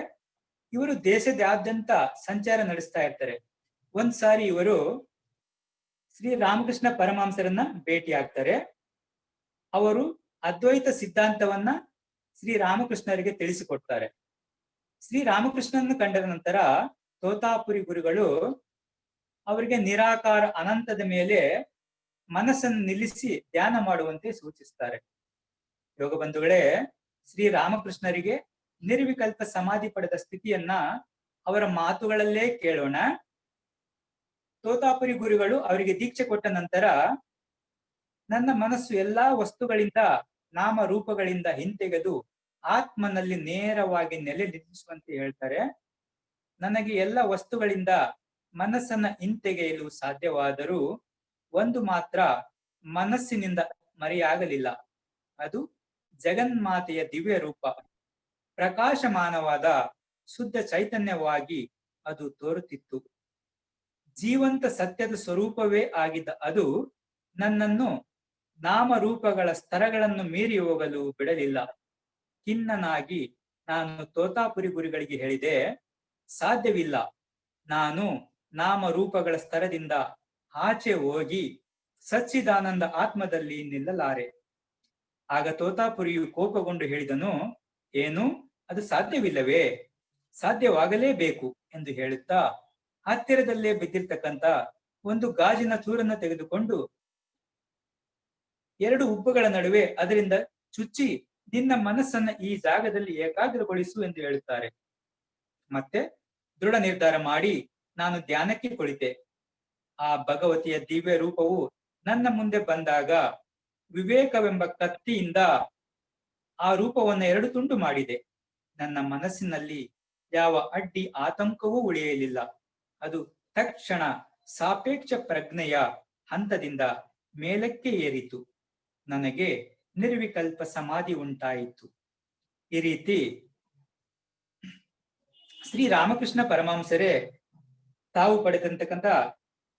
ಇವರು ದೇಶದಾದ್ಯಂತ ಸಂಚಾರ ನಡೆಸ್ತಾ ಇರ್ತಾರೆ. ಒಂದ್ಸಾರಿ ಇವರು ಶ್ರೀ ರಾಮಕೃಷ್ಣ ಪರಮಹಂಸರನ್ನ ಭೇಟಿ ಆಗ್ತಾರೆ. ಅವರು ಅದ್ವೈತ ಸಿದ್ಧಾಂತವನ್ನ ಶ್ರೀ ರಾಮಕೃಷ್ಣರಿಗೆ ತಿಳಿಸಿಕೊಡ್ತಾರೆ. ಶ್ರೀ ರಾಮಕೃಷ್ಣನ ಕಂಡ ನಂತರ ತೋತಾಪುರಿ ಗುರುಗಳು ಅವರಿಗೆ ನಿರಾಕಾರ ಅನಂತದ ಮೇಲೆ ಮನಸ್ಸನ್ನು ನಿಲ್ಲಿಸಿ ಧ್ಯಾನ ಮಾಡುವಂತೆ ಸೂಚಿಸ್ತಾರೆ. ಯೋಗ ಬಂಧುಗಳೇ, ಶ್ರೀ ರಾಮಕೃಷ್ಣರಿಗೆ ನಿರ್ವಿಕಲ್ಪ ಸಮಾಧಿ ಪಡೆದ ಸ್ಥಿತಿಯನ್ನ ಅವರ ಮಾತುಗಳಲ್ಲೇ ಕೇಳೋಣ. ತೋತಾಪುರಿ ಗುರುಗಳು ಅವರಿಗೆ ದೀಕ್ಷೆ ಕೊಟ್ಟ ನಂತರ, ನನ್ನ ಮನಸ್ಸು ಎಲ್ಲಾ ವಸ್ತುಗಳಿಂದ, ನಾಮ ರೂಪಗಳಿಂದ ಹಿಂತೆಗೆದು ಆತ್ಮನಲ್ಲಿ ನೇರವಾಗಿ ನೆಲೆ ನಿಲ್ಲಿಸುವಂತೆ ಹೇಳ್ತಾರೆ. ನನಗೆ ಎಲ್ಲ ವಸ್ತುಗಳಿಂದ ಮನಸ್ಸನ್ನ ಹಿಂತೆಗೆಯಲು ಸಾಧ್ಯವಾದರೂ ಒಂದು ಮಾತ್ರ ಮನಸ್ಸಿನಿಂದ ಮರೆಯಾಗಲಿಲ್ಲ. ಅದು ಜಗನ್ಮಾತೆಯ ದಿವ್ಯ ರೂಪ. ಪ್ರಕಾಶಮಾನವಾದ ಶುದ್ಧ ಚೈತನ್ಯವಾಗಿ ಅದು ತೋರುತ್ತಿತ್ತು. ಜೀವಂತ ಸತ್ಯದ ಸ್ವರೂಪವೇ ಆಗಿದ್ದ ಅದು ನನ್ನನ್ನು ನಾಮರೂಪಗಳ ಸ್ತರಗಳನ್ನು ಮೀರಿ ಹೋಗಲು ಬಿಡಲಿಲ್ಲ. ಖಿನ್ನನಾಗಿ ನಾನು ತೋತಾಪುರಿ ಗುರುಗಳಿಗೆ ಹೇಳಿದೆ, ಸಾಧ್ಯವಿಲ್ಲ, ನಾನು ನಾಮರೂಪಗಳ ಸ್ತರದಿಂದ ಆಚೆ ಹೋಗಿ ಸಚ್ಚಿದಾನಂದ ಆತ್ಮದಲ್ಲಿ ನಿಲ್ಲಲಾರೆ. ಆಗ ತೋತಾಪುರಿಯು ಕೋಪಗೊಂಡು ಹೇಳಿದನು, ಏನು, ಅದು ಸಾಧ್ಯವಿಲ್ಲವೇ? ಸಾಧ್ಯವಾಗಲೇಬೇಕು ಎಂದು ಹೇಳುತ್ತಾ ಹತ್ತಿರದಲ್ಲೇ ಬಿದ್ದಿರ್ತಕ್ಕಂಥ ಒಂದು ಗಾಜಿನ ಚೂರನ್ನು ತೆಗೆದುಕೊಂಡು 2 ಉಬ್ಬುಗಳ ನಡುವೆ ಅದರಿಂದ ಚುಚ್ಚಿ ನಿನ್ನ ಮನಸ್ಸನ್ನ ಈ ಜಾಗದಲ್ಲಿ ಏಕಾಗ್ರಗೊಳಿಸು ಎಂದು ಹೇಳುತ್ತಾರೆ. ಮತ್ತೆ ದೃಢ ನಿರ್ಧಾರ ಮಾಡಿ ನಾನು ಧ್ಯಾನಕ್ಕೆ ಕುಳಿತೆ. ಆ ಭಗವತಿಯ ದಿವ್ಯ ರೂಪವು ನನ್ನ ಮುಂದೆ ಬಂದಾಗ ವಿವೇಕವೆಂಬ ಕತ್ತಿಯಿಂದ ಆ ರೂಪವನ್ನು 2 ತುಂಡು ಮಾಡಿದೆ. ನನ್ನ ಮನಸ್ಸಿನಲ್ಲಿ ಯಾವ ಅಡ್ಡಿ ಆತಂಕವೂ ಉಳಿಯಲಿಲ್ಲ. ಅದು ತಕ್ಷಣ ಸಾಪೇಕ್ಷ ಪ್ರಜ್ಞೆಯ ಹಂತದಿಂದ ಮೇಲಕ್ಕೆ ಏರಿತು. ನನಗೆ ನಿರ್ವಿಕಲ್ಪ ಸಮಾಧಿ ಉಂಟಾಯಿತು. ಈ ರೀತಿ ಶ್ರೀ ರಾಮಕೃಷ್ಣ ಪರಮಹಂಸರೇ ತಾವು ಪಡೆದಂತಕ್ಕಂಥ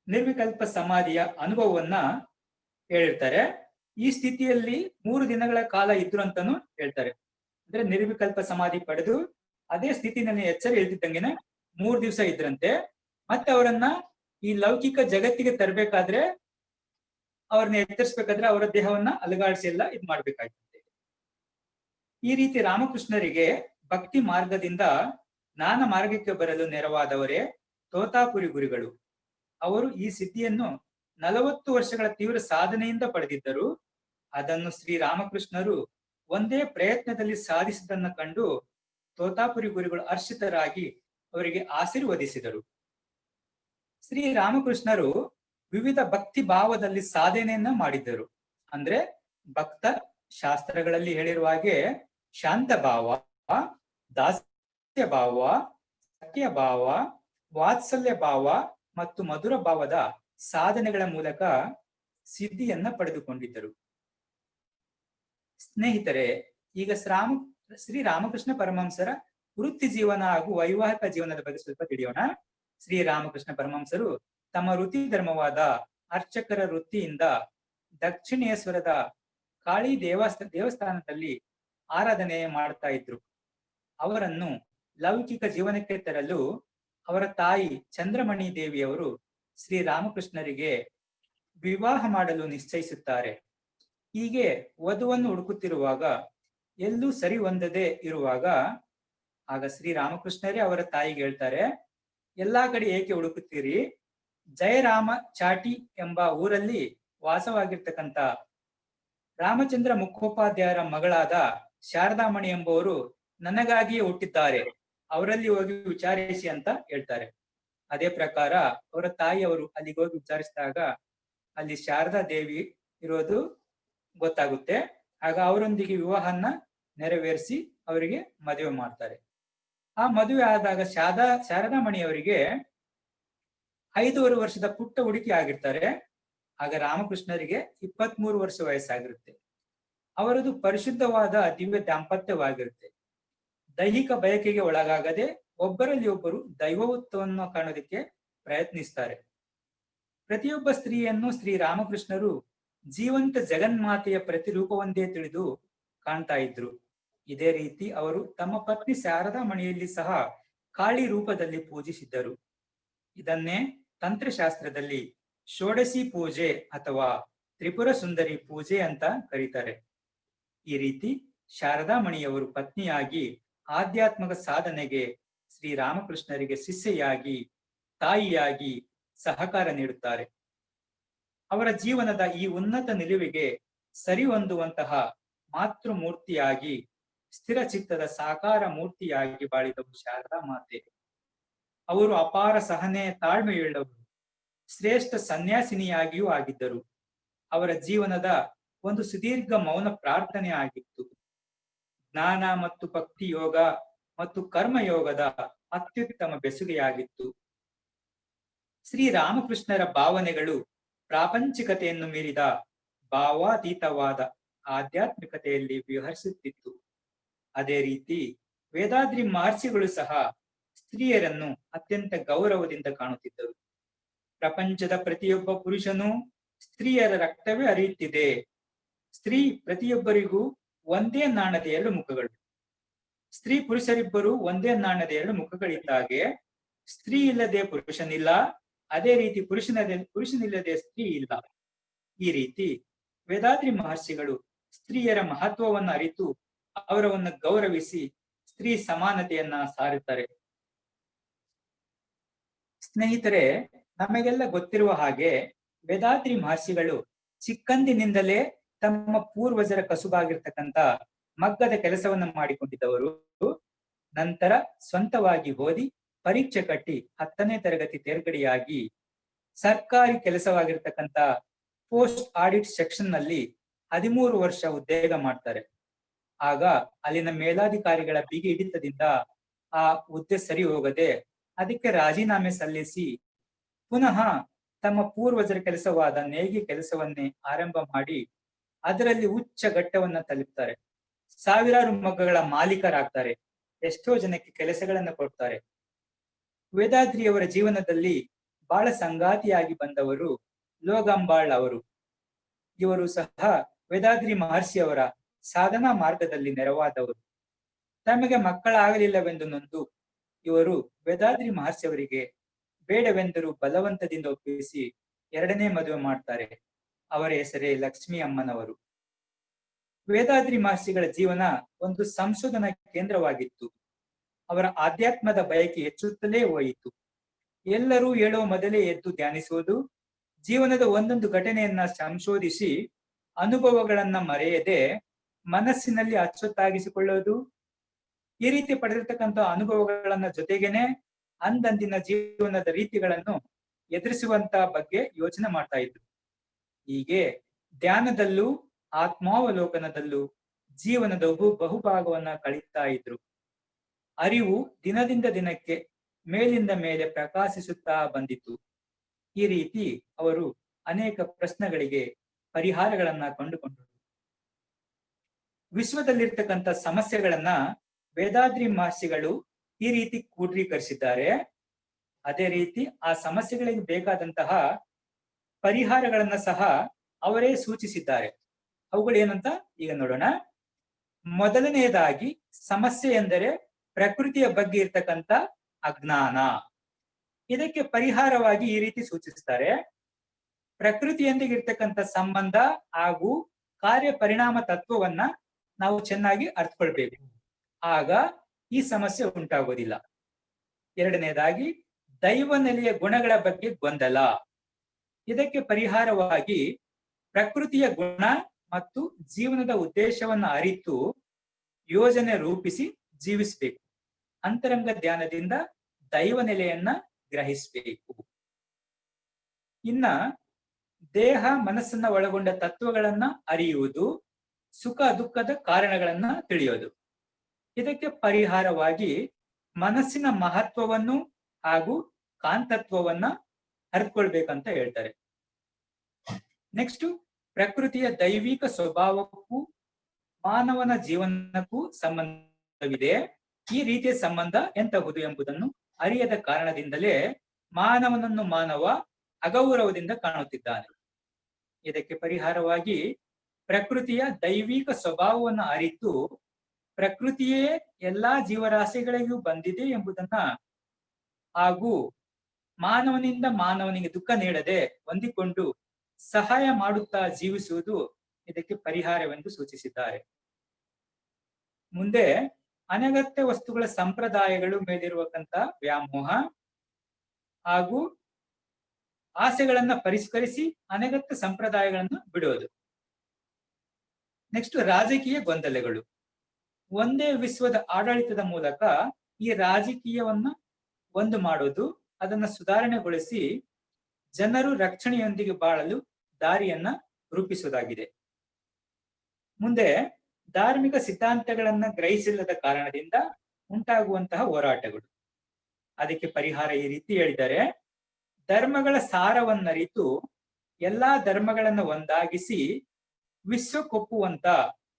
ನಿರ್ವಿಕಲ್ಪ ಸಮಾಧಿಯ ಅನುಭವವನ್ನ ಹೇಳಿರ್ತಾರೆ. ಈ ಸ್ಥಿತಿಯಲ್ಲಿ 3 ದಿನಗಳ ಕಾಲ ಇದ್ರು ಅಂತಾನು ಹೇಳ್ತಾರೆ. ಅಂದ್ರೆ ನಿರ್ವಿಕಲ್ಪ ಸಮಾಧಿ ಪಡೆದು ಅದೇ ಸ್ಥಿತಿನಲ್ಲಿ ಎಚ್ಚರ ಇಳ್ತಿದ್ದಂಗೆನೆ 3 ದಿವಸ ಇದ್ರಂತೆ. ಮತ್ತೆ ಅವರನ್ನ ಈ ಲೌಕಿಕ ಜಗತ್ತಿಗೆ ತರಬೇಕಾದ್ರೆ, ಅವ್ರನ್ನ ಎಚ್ಚರಿಸ್ಬೇಕಾದ್ರೆ ಅವರ ದೇಹವನ್ನ ಅಲುಗಾಡಿಸಿ ಎಲ್ಲ ಇದ್ ಮಾಡ್ಬೇಕಾಗ್ತದೆ. ಈ ರೀತಿ ರಾಮಕೃಷ್ಣರಿಗೆ ಭಕ್ತಿ ಮಾರ್ಗದಿಂದ ಜ್ಞಾನ ಮಾರ್ಗಕ್ಕೆ ಬರಲು ನೆರವಾದವರೇ ತೋತಾಪುರಿ ಗುರುಗಳು. ಅವರು ಈ ಸಿದ್ಧಿಯನ್ನು 40 ವರ್ಷಗಳ ತೀವ್ರ ಸಾಧನೆಯಿಂದ ಪಡೆದಿದ್ದರು. ಅದನ್ನು ಶ್ರೀ ರಾಮಕೃಷ್ಣರು ಒಂದೇ ಪ್ರಯತ್ನದಲ್ಲಿ ಸಾಧಿಸಿದ್ದನ್ನ ಕಂಡು ತೋತಾಪುರಿ ಗುರುಗಳು ಹರ್ಷಿತರಾಗಿ ಅವರಿಗೆ ಆಶೀರ್ವದಿಸಿದರು. ಶ್ರೀ ರಾಮಕೃಷ್ಣರು ವಿವಿಧ ಭಕ್ತಿ ಭಾವದಲ್ಲಿ ಸಾಧನೆಯನ್ನ ಮಾಡಿದ್ದರು. ಅಂದ್ರೆ ಭಕ್ತ ಶಾಸ್ತ್ರಗಳಲ್ಲಿ ಹೇಳಿರುವ ಹಾಗೆ ಶಾಂತ ಭಾವ, ದಾಸ್ಯ ಭಾವ, ಸತ್ಯ ಭಾವ, ವಾತ್ಸಲ್ಯ ಭಾವ ಮತ್ತು ಮಧುರ ಭಾವದ ಸಾಧನೆಗಳ ಮೂಲಕ ಸಿದ್ಧಿಯನ್ನ ಪಡೆದುಕೊಂಡಿದ್ದರು. ಸ್ನೇಹಿತರೆ, ಈಗ ಶ್ರೀ ರಾಮಕೃಷ್ಣ ಪರಮಹಂಸರ ವೃತ್ತಿ ಜೀವನ ಹಾಗೂ ವೈವಾಹಿಕ ಜೀವನದ ಬಗ್ಗೆ ಸ್ವಲ್ಪ ತಿಳಿಯೋಣ. ಶ್ರೀ ರಾಮಕೃಷ್ಣ ಪರಮಹಂಸರು ತಮ್ಮ ವೃತ್ತಿ ಧರ್ಮವಾದ ಅರ್ಚಕರ ವೃತ್ತಿಯಿಂದ ದಕ್ಷಿಣೇಶ್ವರದ ಕಾಳಿ ದೇವಸ್ಥಾನದಲ್ಲಿ ಆರಾಧನೆ ಮಾಡ್ತಾ ಇದ್ರು. ಅವರನ್ನು ಲೌಕಿಕ ಜೀವನಕ್ಕೆ ತರಲು ಅವರ ತಾಯಿ ಚಂದ್ರಮಣಿ ದೇವಿಯವರು ಶ್ರೀ ರಾಮಕೃಷ್ಣರಿಗೆ ವಿವಾಹ ಮಾಡಲು ನಿಶ್ಚಯಿಸುತ್ತಾರೆ. ಹೀಗೆ ವಧುವನ್ನು ಹುಡುಕುತ್ತಿರುವಾಗ, ಎಲ್ಲೂ ಸರಿ ಹೊಂದದೆ ಇರುವಾಗ, ಆಗ ಶ್ರೀ ರಾಮಕೃಷ್ಣರೇ ಅವರ ತಾಯಿಗೆ ಹೇಳ್ತಾರೆ, ಎಲ್ಲಾ ಕಡೆ ಏಕೆ ಹುಡುಕುತ್ತೀರಿ? ಜಯರಾಮ ಚಾಟಿ ಎಂಬ ಊರಲ್ಲಿ ವಾಸವಾಗಿರ್ತಕ್ಕಂಥ ರಾಮಚಂದ್ರ ಮುಖೋಪಾಧ್ಯಾಯರ ಮಗಳಾದ ಶಾರದಾಮಣಿ ಎಂಬುವರು ನನಗಾಗಿಯೇ ಹುಟ್ಟಿದ್ದಾರೆ, ಅವರಲ್ಲಿ ಹೋಗಿ ವಿಚಾರಿಸಿ ಅಂತ ಹೇಳ್ತಾರೆ. ಅದೇ ಪ್ರಕಾರ ಅವರ ತಾಯಿಯವರು ಅಲ್ಲಿಗೆ ಹೋಗಿ ವಿಚಾರಿಸಿದಾಗ ಅಲ್ಲಿ ಶಾರದಾ ದೇವಿ ಇರೋದು ಗೊತ್ತಾಗುತ್ತೆ. ಆಗ ಅವರೊಂದಿಗೆ ವಿವಾಹನ ನೆರವೇರಿಸಿ ಅವರಿಗೆ ಮದುವೆ ಮಾಡ್ತಾರೆ. ಆ ಮದುವೆ ಆದಾಗ ಶಾರದಾಮಣಿ ಅವರಿಗೆ 5.5 ವರ್ಷದ ಪುಟ್ಟ ಹುಡುಗಿ ಆಗಿರ್ತಾರೆ. ಆಗ ರಾಮಕೃಷ್ಣರಿಗೆ 23 ವರ್ಷ ವಯಸ್ಸಾಗಿರುತ್ತೆ. ಅವರದು ಪರಿಶುದ್ಧವಾದ ದಿವ್ಯ ದಾಂಪತ್ಯವಾಗಿರುತ್ತೆ. ದೈಹಿಕ ಬಯಕೆಗೆ ಒಳಗಾಗದೆ ಒಬ್ಬರಲ್ಲಿ ಒಬ್ಬರು ದೈವತ್ವವನ್ನು ಕಾಣೋದಕ್ಕೆ ಪ್ರಯತ್ನಿಸ್ತಾರೆ. ಪ್ರತಿಯೊಬ್ಬ ಸ್ತ್ರೀಯನ್ನು ಶ್ರೀ ರಾಮಕೃಷ್ಣರು ಜೀವಂತ ಜಗನ್ಮಾತೆಯ ಪ್ರತಿರೂಪವೊಂದೇ ತಿಳಿದು ಕಾಣ್ತಾ ಇದ್ರು. ಇದೇ ರೀತಿ ಅವರು ತಮ್ಮ ಪತ್ನಿ ಶಾರದಾಮಣಿಯಲ್ಲಿ ಸಹ ಕಾಳಿ ರೂಪದಲ್ಲಿ ಪೂಜಿಸಿದ್ದರು. ಇದನ್ನೇ ತಂತ್ರಶಾಸ್ತ್ರದಲ್ಲಿ ಷೋಡಶಿ ಪೂಜೆ ಅಥವಾ ತ್ರಿಪುರ ಸುಂದರಿ ಪೂಜೆ ಅಂತ ಕರೀತಾರೆ. ಈ ರೀತಿ ಶಾರದಾಮಣಿಯವರು ಪತ್ನಿಯಾಗಿ ಆಧ್ಯಾತ್ಮಿಕ ಸಾಧನೆಗೆ ಶ್ರೀ ರಾಮಕೃಷ್ಣರಿಗೆ ಶಿಷ್ಯೆಯಾಗಿ, ತಾಯಿಯಾಗಿ ಸಹಕಾರ ನೀಡುತ್ತಾರೆ. ಅವರ ಜೀವನದ ಈ ಉನ್ನತ ನಿಲುವಿಗೆ ಸರಿ ಹೊಂದುವಂತಹ ಮಾತೃಮೂರ್ತಿಯಾಗಿ, ಸ್ಥಿರ ಚಿತ್ತದ ಸಾಕಾರ ಮೂರ್ತಿಯಾಗಿ ಬಾಳಿದವು ಶಾರದಾ ಮಾತೆ. ಅವರು ಅಪಾರ ಸಹನೆ, ತಾಳ್ಮೆಯುಳ್ಳವರು, ಶ್ರೇಷ್ಠ ಸನ್ಯಾಸಿನಿಯಾಗಿಯೂ ಆಗಿದ್ದರು. ಅವರ ಜೀವನದ ಒಂದು ಸುದೀರ್ಘ ಮೌನ ಪ್ರಾರ್ಥನೆ ಆಗಿತ್ತು. ಜ್ಞಾನ ಮತ್ತು ಭಕ್ತಿ ಯೋಗ ಮತ್ತು ಕರ್ಮಯೋಗದ ಅತ್ಯುತ್ತಮ ಬೆಸುಗೆಯಾಗಿತ್ತು. ಶ್ರೀರಾಮಕೃಷ್ಣರ ಭಾವನೆಗಳು ಪ್ರಾಪಂಚಿಕತೆಯನ್ನು ಮೀರಿದ ಭಾವಾತೀತವಾದ ಆಧ್ಯಾತ್ಮಿಕತೆಯಲ್ಲಿ ವಿಹರಿಸುತ್ತಿತ್ತು. ಅದೇ ರೀತಿ ವೇದಾದ್ರಿ ಮಹರ್ಷಿಗಳು ಸಹ ಸ್ತ್ರೀಯರನ್ನು ಅತ್ಯಂತ ಗೌರವದಿಂದ ಕಾಣುತ್ತಿದ್ದರು. ಪ್ರಪಂಚದ ಪ್ರತಿಯೊಬ್ಬ ಪುರುಷನೂ ಸ್ತ್ರೀಯರ ರಕ್ತವೇ ಹರಿಯುತ್ತಿದೆ. ಸ್ತ್ರೀ ಪ್ರತಿಯೊಬ್ಬರಿಗೂ ಒಂದೇ ನಾಣ್ಯದ ಎರಡು ಮುಖಗಳು. ಸ್ತ್ರೀ ಪುರುಷರಿಬ್ಬರು ಒಂದೇ ನಾಣ್ಯದ ಎರಡು ಮುಖಗಳಿದ್ದಾಗೆ ಸ್ತ್ರೀ ಇಲ್ಲದೆ ಪುರುಷನಿಲ್ಲ, ಅದೇ ರೀತಿ ಪುರುಷನಿಲ್ಲದೆ ಸ್ತ್ರೀ ಇಲ್ಲ. ಈ ರೀತಿ ವೇದಾದ್ರಿ ಮಹರ್ಷಿಗಳು ಸ್ತ್ರೀಯರ ಮಹತ್ವವನ್ನು ಅರಿತು ಅವರನ್ನು ಗೌರವಿಸಿ ಸ್ತ್ರೀ ಸಮಾನತೆಯನ್ನ ಸಾರುತ್ತಾರೆ. ಸ್ನೇಹಿತರೆ, ನಮಗೆಲ್ಲ ಗೊತ್ತಿರುವ ಹಾಗೆ ವೇದಾದ್ರಿ ಮಹರ್ಷಿಗಳು ಚಿಕ್ಕಂದಿನಿಂದಲೇ ತಮ್ಮ ಪೂರ್ವಜರ ಕಸುಬಾಗಿರ್ತಕ್ಕಂಥ ಮಗ್ಗದ ಕೆಲಸವನ್ನ ಮಾಡಿಕೊಂಡಿದ್ದವರು. ನಂತರ ಸ್ವಂತವಾಗಿ ಓದಿ ಪರೀಕ್ಷೆ ಕಟ್ಟಿ 10ನೇ ತರಗತಿ ತೇರ್ಗಡೆಯಾಗಿ ಸರ್ಕಾರಿ ಕೆಲಸವಾಗಿರ್ತಕ್ಕಂಥ ಪೋಸ್ಟ್ ಆಡಿಟ್ ಸೆಕ್ಷನ್ ನಲ್ಲಿ 13 ವರ್ಷ ಉದ್ಯೋಗ ಮಾಡ್ತಾರೆ. ಆಗ ಅಲ್ಲಿನ ಮೇಲಾಧಿಕಾರಿಗಳ ಬಿಗಿ ಹಿಡಿತದಿಂದ ಆ ಹುದ್ದೆ ಸರಿ ಹೋಗದೆ ಅದಕ್ಕೆ ರಾಜೀನಾಮೆ ಸಲ್ಲಿಸಿ ಪುನಃ ತಮ್ಮ ಪೂರ್ವಜರ ಕೆಲಸವಾದ ನೇಯ್ಗೆ ಕೆಲಸವನ್ನೇ ಆರಂಭ ಮಾಡಿ ಅದರಲ್ಲಿ ಉಚ್ಚ ಘಟ್ಟವನ್ನ ತಲುಪ್ತಾರೆ. ಸಾವಿರಾರು ಮಗ್ಗಗಳ ಮಾಲೀಕರಾಗ್ತಾರೆ. ಎಷ್ಟೋ ಜನಕ್ಕೆ ಕೆಲಸಗಳನ್ನ ಕೊಡ್ತಾರೆ. ವೇದಾದ್ರಿಯವರ ಜೀವನದಲ್ಲಿ ಬಹಳ ಸಂಗಾತಿಯಾಗಿ ಬಂದವರು ಲೋಗಂಬಾಳ್ ಅವರು. ಇವರು ಸಹ ವೇದಾದ್ರಿ ಮಹರ್ಷಿಯವರ ಸಾಧನಾ ಮಾರ್ಗದಲ್ಲಿ ನೆರವಾದವರು. ತಮಗೆ ಮಕ್ಕಳಾಗಲಿಲ್ಲವೆಂದು ನೊಂದು ಇವರು ವೇದಾದ್ರಿ ಮಹರ್ಷಿಯವರಿಗೆ ಬೇಡವೆಂದರೂ ಬಲವಂತದಿಂದ ಒಪ್ಪಿಸಿ 2ನೇ ಮದುವೆ ಮಾಡ್ತಾರೆ. ಅವರ ಹೆಸರೇ ಲಕ್ಷ್ಮೀ ಅಮ್ಮನವರು. ವೇದಾದ್ರಿ ಮಹರ್ಷಿಗಳ ಜೀವನ ಒಂದು ಸಂಶೋಧನಾ ಕೇಂದ್ರವಾಗಿತ್ತು. ಅವರ ಆಧ್ಯಾತ್ಮದ ಬಯಕೆ ಹೆಚ್ಚುತ್ತಲೇ ಹೋಯಿತು. ಎಲ್ಲರೂ ಹೇಳುವ ಮೊದಲೇ ಎದ್ದು ಧ್ಯಾನಿಸುವುದು, ಜೀವನದ ಒಂದೊಂದು ಘಟನೆಯನ್ನ ಸಂಶೋಧಿಸಿ ಅನುಭವಗಳನ್ನ ಮರೆಯದೆ ಮನಸ್ಸಿನಲ್ಲಿ ಅಚ್ಚೊತ್ತಾಗಿಸಿಕೊಳ್ಳೋದು, ಈ ರೀತಿ ಪಡೆದಿರ್ತಕ್ಕಂಥ ಅನುಭವಗಳನ್ನ ಜೊತೆಗೇನೆ ಅಂದಂದಿನ ಜೀವನದ ರೀತಿಗಳನ್ನು ಎದುರಿಸುವಂತ ಬಗ್ಗೆ ಯೋಚನೆ ಮಾಡ್ತಾ ಇದ್ರು. ಹೀಗೆ ಧ್ಯಾನದಲ್ಲೂ ಆತ್ಮಾವಲೋಕನದಲ್ಲೂ ಜೀವನದ ಬಹುಭಾಗವನ್ನ ಕಳೀತಾ ಇದ್ರು. ಅರಿವು ದಿನದಿಂದ ದಿನಕ್ಕೆ ಮೇಲಿಂದ ಮೇಲೆ ಪ್ರಕಾಶಿಸುತ್ತಾ ಬಂದಿತ್ತು. ಈ ರೀತಿ ಅವರು ಅನೇಕ ಪ್ರಶ್ನೆಗಳಿಗೆ ಪರಿಹಾರಗಳನ್ನ ಕಂಡುಕೊಂಡರು. ವಿಶ್ವದಲ್ಲಿರ್ತಕ್ಕಂಥ ಸಮಸ್ಯೆಗಳನ್ನ ವೇದಾದ್ರಿ ಮಹರ್ಷಿಗಳು ಈ ರೀತಿ ಕ್ರೋಢೀಕರಿಸಿದ್ದಾರೆ. ಅದೇ ರೀತಿ ಆ ಸಮಸ್ಯೆಗಳಿಗೆ ಬೇಕಾದಂತಹ ಪರಿಹಾರಗಳನ್ನ ಸಹ ಅವರೇ ಸೂಚಿಸಿದ್ದಾರೆ. ಅವುಗಳೇನಂತ ಈಗ ನೋಡೋಣ. ಮೊದಲನೆಯದಾಗಿ ಸಮಸ್ಯೆ ಎಂದರೆ ಪ್ರಕೃತಿಯ ಬಗ್ಗೆ ಇರ್ತಕ್ಕಂಥ ಅಜ್ಞಾನ. ಇದಕ್ಕೆ ಪರಿಹಾರವಾಗಿ ಈ ರೀತಿ ಸೂಚಿಸ್ತಾರೆ. ಪ್ರಕೃತಿಯೊಂದಿಗೆ ಇರ್ತಕ್ಕಂಥ ಸಂಬಂಧ ಹಾಗೂ ಕಾರ್ಯ ಪರಿಣಾಮ ತತ್ವವನ್ನ ನಾವು ಚೆನ್ನಾಗಿ ಅರ್ಥಕೊಳ್ಬೇಕು. ಆಗ ಈ ಸಮಸ್ಯೆ ಉಂಟಾಗೋದಿಲ್ಲ. ಎರಡನೇದಾಗಿ ದೈವ ನೆಲೆಯ ಗುಣಗಳ ಬಗ್ಗೆ ಗೊಂದಲ. ಇದಕ್ಕೆ ಪರಿಹಾರವಾಗಿ ಪ್ರಕೃತಿಯ ಗುಣ ಮತ್ತು ಜೀವನದ ಉದ್ದೇಶವನ್ನ ಅರಿತು ಯೋಜನೆ ರೂಪಿಸಿ ಜೀವಿಸಬೇಕು. ಅಂತರಂಗ ಧ್ಯಾನದಿಂದ ದೈವ ನೆಲೆಯನ್ನ ಗ್ರಹಿಸಬೇಕು. ಇನ್ನ ದೇಹ ಮನಸ್ಸನ್ನ ಒಳಗೊಂಡ ತತ್ವಗಳನ್ನ ಅರಿಯುವುದು, ಸುಖ ದುಃಖದ ಕಾರಣಗಳನ್ನ ತಿಳಿಯೋದು. ಇದಕ್ಕೆ ಪರಿಹಾರವಾಗಿ ಮನಸ್ಸಿನ ಮಹತ್ವವನ್ನು ಹಾಗೂ ಕಾಂತತ್ವವನ್ನ ಅರಿತುಕೊಳ್ಬೇಕಂತ ಹೇಳ್ತಾರೆ. ನೆಕ್ಸ್ಟ್, ಪ್ರಕೃತಿಯ ದೈವಿಕ ಸ್ವಭಾವಕ್ಕೂ ಮಾನವನ ಜೀವನಕ್ಕೂ ಸಂಬಂಧವಿದೆ. ಈ ರೀತಿಯ ಸಂಬಂಧ ಎಂತಹುದು ಎಂಬುದನ್ನು ಅರಿಯದ ಕಾರಣದಿಂದಲೇ ಮಾನವನನ್ನು ಮಾನವ ಅಗೌರವದಿಂದ ಕಾಣುತ್ತಿದ್ದಾನೆ. ಇದಕ್ಕೆ ಪರಿಹಾರವಾಗಿ ಪ್ರಕೃತಿಯ ದೈವಿಕ ಸ್ವಭಾವವನ್ನು ಅರಿತು ಪ್ರಕೃತಿಯೇ ಎಲ್ಲಾ ಜೀವರಾಶಿಗಳಿಗೂ ಬಂದಿದೆ ಎಂಬುದನ್ನ ಹಾಗೂ ಮಾನವನಿಂದ ಮಾನವನಿಗೆ ದುಃಖ ನೀಡದೆ ಹೊಂದಿಕೊಂಡು ಸಹಾಯ ಮಾಡುತ್ತಾ ಜೀವಿಸುವುದು ಇದಕ್ಕೆ ಪರಿಹಾರವೆಂದು ಸೂಚಿಸಿದ್ದಾರೆ. ಮುಂದೆ ಅನಗತ್ಯ ವಸ್ತುಗಳ ಸಂಪ್ರದಾಯಗಳು ಮೇಲಿರುವಂತ ವ್ಯಾಮೋಹ ಹಾಗೂ ಆಸೆಗಳನ್ನ ಪರಿಷ್ಕರಿಸಿ ಅನಗತ್ಯ ಸಂಪ್ರದಾಯಗಳನ್ನು ಬಿಡೋದು. ನೆಕ್ಸ್ಟ್, ರಾಜಕೀಯ ಗೊಂದಲಗಳು. ಒಂದೇ ವಿಶ್ವದ ಆಡಳಿತದ ಮೂಲಕ ಈ ರಾಜಕೀಯವನ್ನ ಒಂದು ಮಾಡೋದು, ಅದನ್ನ ಸುಧಾರಣೆಗೊಳಿಸಿ ಜನರು ರಕ್ಷಣೆಯೊಂದಿಗೆ ಬಾಳಲು ದಾರಿಯನ್ನ ರೂಪಿಸುವುದಾಗಿದೆ. ಮುಂದೆ ಧಾರ್ಮಿಕ ಸಿದ್ಧಾಂತಗಳನ್ನ ಗ್ರಹಿಸಿಲ್ಲದ ಕಾರಣದಿಂದ ಉಂಟಾಗುವಂತಹ ಹೋರಾಟಗಳು. ಅದಕ್ಕೆ ಪರಿಹಾರ ಈ ರೀತಿ ಹೇಳಿದ್ದಾರೆ: ಧರ್ಮಗಳ ಸಾರವನ್ನರಿತು ಎಲ್ಲಾ ಧರ್ಮಗಳನ್ನ ಒಂದಾಗಿಸಿ ವಿಶ್ವಕ್ಕೊಪ್ಪುವಂತ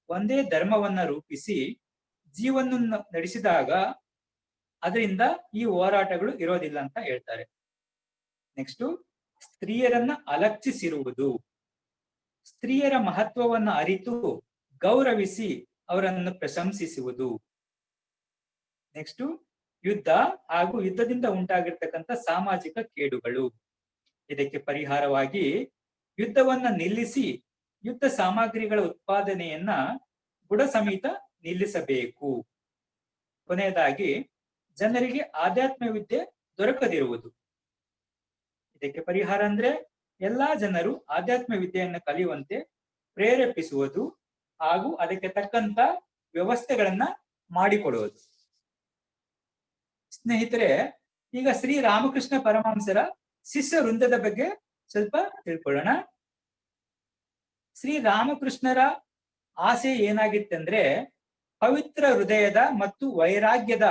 ಒಂದೇ ಧರ್ಮವನ್ನ ರೂಪಿಸಿ ಜೀವನ ನಡೆಸಿದಾಗ ಅದರಿಂದ ಈ ಹೋರಾಟಗಳು ಇರೋದಿಲ್ಲ ಅಂತ ಹೇಳ್ತಾರೆ. ನೆಕ್ಸ್ಟ್, ಸ್ತ್ರೀಯರನ್ನ ಅಲಕ್ಷಿಸಿರುವುದು, ಸ್ತ್ರೀಯರ ಮಹತ್ವವನ್ನ ಅರಿತು ಗೌರವಿಸಿ ಅವರನ್ನು ಪ್ರಶಂಸಿಸುವುದು. ನೆಕ್ಸ್ಟ್, ಯುದ್ಧ ಹಾಗೂ ಯುದ್ಧದಿಂದ ಉಂಟಾಗಿರ್ತಕ್ಕಂಥ ಸಾಮಾಜಿಕ ಕೇಡುಗಳು. ಇದಕ್ಕೆ ಪರಿಹಾರವಾಗಿ ಯುದ್ಧವನ್ನ ನಿಲ್ಲಿಸಿ ಯುದ್ಧ ಸಾಮಗ್ರಿಗಳ ಉತ್ಪಾದನೆಯನ್ನ ಬುಡ ಸಮೇತ ನಿಲ್ಲಿಸಬೇಕು. ಕೊನೆಯದಾಗಿ, ಜನರಿಗೆ ಆಧ್ಯಾತ್ಮ ವಿದ್ಯೆ ದೊರಕದಿರುವುದು. ಇದಕ್ಕೆ ಪರಿಹಾರ ಅಂದ್ರೆ ಎಲ್ಲಾ ಜನರು ಆಧ್ಯಾತ್ಮ ವಿದ್ಯೆಯನ್ನು ಕಲಿಯುವಂತೆ ಪ್ರೇರೇಪಿಸುವುದು ಹಾಗೂ ಅದಕ್ಕೆ ತಕ್ಕಂತ ವ್ಯವಸ್ಥೆಗಳನ್ನ ಮಾಡಿಕೊಡುವುದು. ಸ್ನೇಹಿತರೆ, ಈಗ ಶ್ರೀ ರಾಮಕೃಷ್ಣ ಪರಮಹಂಸರ ಶಿಷ್ಯ ವೃಂದದ ಬಗ್ಗೆ ಸ್ವಲ್ಪ ತಿಳ್ಕೊಳ್ಳೋಣ. ಶ್ರೀ ರಾಮಕೃಷ್ಣರ ಆಸೆ ಏನಾಗಿತ್ತಂದ್ರೆ ಪವಿತ್ರ ಹೃದಯದ ಮತ್ತು ವೈರಾಗ್ಯದ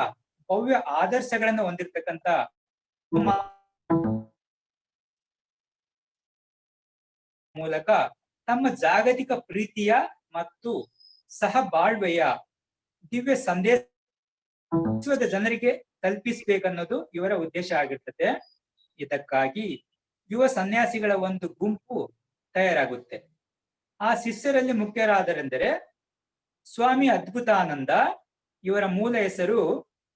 ಭವ್ಯ ಆದರ್ಶಗಳನ್ನು ಹೊಂದಿರತಕ್ಕಂತ ಮೂಲಕ ತಮ್ಮ ಜಾಗತಿಕ ಪ್ರೀತಿಯ ಮತ್ತು ಸಹಬಾಳ್ವೆಯ ದಿವ್ಯ ಸಂದೇಶ ವಿಶ್ವದ ಜನರಿಗೆ ತಲುಪಿಸಬೇಕನ್ನೋದು ಇವರ ಉದ್ದೇಶ ಆಗಿರ್ತದೆ. ಇದಕ್ಕಾಗಿ ಯುವ ಸನ್ಯಾಸಿಗಳ ಒಂದು ಗುಂಪು ತಯಾರಾಗುತ್ತೆ. ಆ ಶಿಷ್ಯರಲ್ಲಿ ಮುಖ್ಯರಾದರೆಂದರೆ ಸ್ವಾಮಿ ಅದ್ಭುತಾನಂದ, ಇವರ ಮೂಲ ಹೆಸರು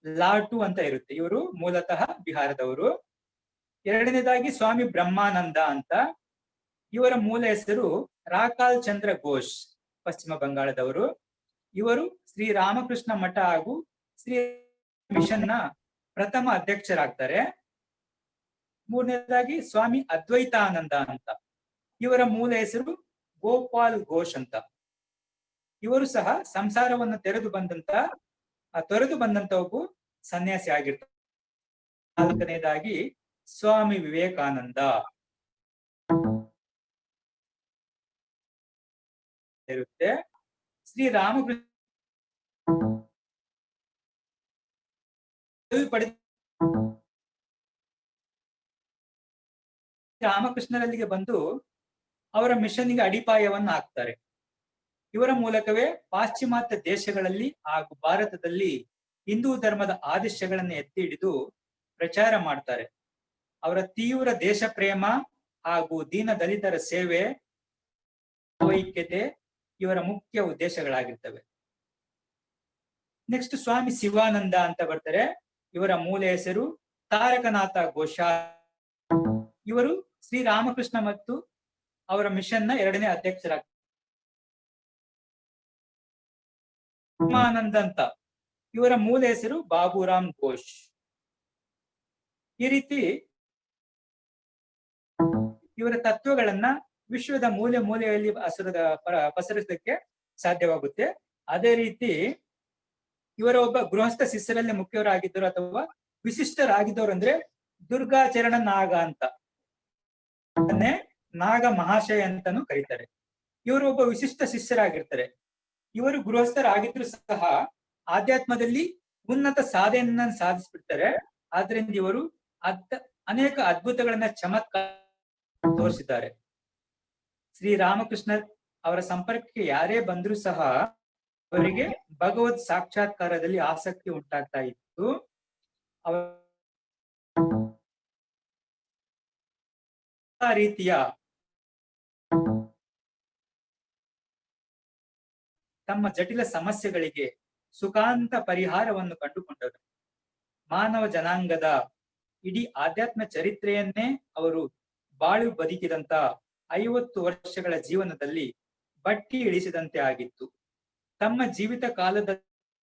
ಲಾಟು ಅಂತ ಇರುತ್ತೆ. ಇವರು ಮೂಲತಃ ಬಿಹಾರದವರು. ಎರಡನೇದಾಗಿ ಸ್ವಾಮಿ ಬ್ರಹ್ಮಾನಂದ ಅಂತ, ಇವರ ಮೂಲ ಹೆಸರು ರಾಕಾಲ್ ಚಂದ್ರ ಘೋಷ್, ಪಶ್ಚಿಮ ಬಂಗಾಳದವರು. ಇವರು ಶ್ರೀ ರಾಮಕೃಷ್ಣ ಮಠ ಹಾಗೂ ಶ್ರೀ ಮಿಷನ್ನ ಪ್ರಥಮ ಅಧ್ಯಕ್ಷರಾಗ್ತಾರೆ. ಮೂರನೇದಾಗಿ ಸ್ವಾಮಿ ಅದ್ವೈತಾನಂದ ಅಂತ, ಇವರ ಮೂಲ ಹೆಸರು ಗೋಪಾಲ್ ಘೋಷ್ ಅಂತ. ಇವರು ಸಹ ಸಂಸಾರವನ್ನು ತೊರೆದು ಬಂದಂತ ಒಬ್ಬ ಸನ್ಯಾಸಿ ಆಗಿರ್ತಾರೆ. ನಾಲ್ಕನೇದಾಗಿ ಸ್ವಾಮಿ ವಿವೇಕಾನಂದ ಇರುತ್ತೆ. ಶ್ರೀ ರಾಮಕೃಷ್ಣರಲ್ಲಿಗೆ ಬಂದು ಅವರ ಮಿಷನ್ಗೆ ಅಡಿಪಾಯವನ್ನು ಹಾಕ್ತಾರೆ. ಇವರ ಮೂಲಕವೇ ಪಾಶ್ಚಿಮಾತ್ಯ ದೇಶಗಳಲ್ಲಿ ಹಾಗೂ ಭಾರತದಲ್ಲಿ ಹಿಂದೂ ಧರ್ಮದ ಆದರ್ಶಗಳನ್ನು ಎತ್ತಿ ಹಿಡಿದು ಪ್ರಚಾರ ಮಾಡ್ತಾರೆ. ಅವರ ತೀವ್ರ ದೇಶ ಪ್ರೇಮ ಹಾಗೂ ದೀನ ದಲಿತರ ಸೇವೆ, ಐಕ್ಯತೆ ಇವರ ಮುಖ್ಯ ಉದ್ದೇಶಗಳಾಗಿರ್ತವೆ. ನೆಕ್ಸ್ಟ್ ಸ್ವಾಮಿ ಶಿವಾನಂದ ಅಂತ ಬರ್ತಾರೆ. ಇವರ ಮೂಲ ಹೆಸರು ತಾರಕನಾಥ ಘೋಷಾಲ್. ಇವರು ಶ್ರೀ ರಾಮಕೃಷ್ಣ ಮತ್ತು ಅವರ ಮಿಷನ್ನ ಎರಡನೇ ಅಧ್ಯಕ್ಷರಾಗ್ತಾರೆ. ಬ್ರಹ್ಮಾನಂದ ಅಂತ, ಇವರ ಮೂಲ ಹೆಸರು ಬಾಬುರಾಮ್ ಘೋಷ್. ಈ ರೀತಿ ಇವರ ತತ್ವಗಳನ್ನ ವಿಶ್ವದ ಮೂಲೆ ಮೂಲೆಯಲ್ಲಿ ಪಸರಿಸಲಿಕ್ಕೆ ಸಾಧ್ಯವಾಗುತ್ತೆ. ಅದೇ ರೀತಿ ಇವರ ಒಬ್ಬ ಗೃಹಸ್ಥ ಶಿಷ್ಯರಲ್ಲಿ ಮುಖ್ಯರಾಗಿದ್ದರು ಅಥವಾ ವಿಶಿಷ್ಟರಾಗಿದ್ದವರು ಅಂದ್ರೆ ದುರ್ಗಾಚರಣ ನಾಗ ಅಂತ, ನಾಗ ಮಹಾಶಯ ಅಂತಾನು ಕರೀತಾರೆ. ಇವರು ಒಬ್ಬ ವಿಶಿಷ್ಟ ಶಿಷ್ಯರಾಗಿರ್ತಾರೆ. ಇವರು ಗೃಹಸ್ಥರಾಗಿದ್ರು ಸಹ ಆಧ್ಯಾತ್ಮದಲ್ಲಿ ಉನ್ನತ ಸಾಧನೆಯನ್ನ ಸಾಧಿಸ್ಬಿಡ್ತಾರೆ. ಆದ್ರಿಂದ ಇವರು ಅನೇಕ ಅದ್ಭುತಗಳನ್ನ ಚಮತ್ಕಾರ ತೋರಿಸಿದ್ದಾರೆ. ಶ್ರೀ ರಾಮಕೃಷ್ಣ ಅವರ ಸಂಪರ್ಕಕ್ಕೆ ಯಾರೇ ಬಂದ್ರೂ ಸಹ ಅವರಿಗೆ ಭಗವತ್ ಸಾಕ್ಷಾತ್ಕಾರದಲ್ಲಿ ಆಸಕ್ತಿ ಉಂಟಾಗ್ತಾ ಇತ್ತು. ರೀತಿಯ ತಮ್ಮ ಜಟಿಲ ಸಮಸ್ಯೆಗಳಿಗೆ ಸುಖಾಂತ ಪರಿಹಾರವನ್ನು ಕಂಡುಕೊಂಡರು. ಮಾನವ ಜನಾಂಗದ ಇಡೀ ಆಧ್ಯಾತ್ಮ ಚರಿತ್ರೆಯನ್ನೇ ಅವರು ಬಾಳು ಬದುಕಿದಂತ 50 ವರ್ಷಗಳ ಜೀವನದಲ್ಲಿ ಬಟ್ಟಿ ಇಳಿಸಿದಂತೆ ಆಗಿತ್ತು. ತಮ್ಮ ಜೀವಿತ ಕಾಲದ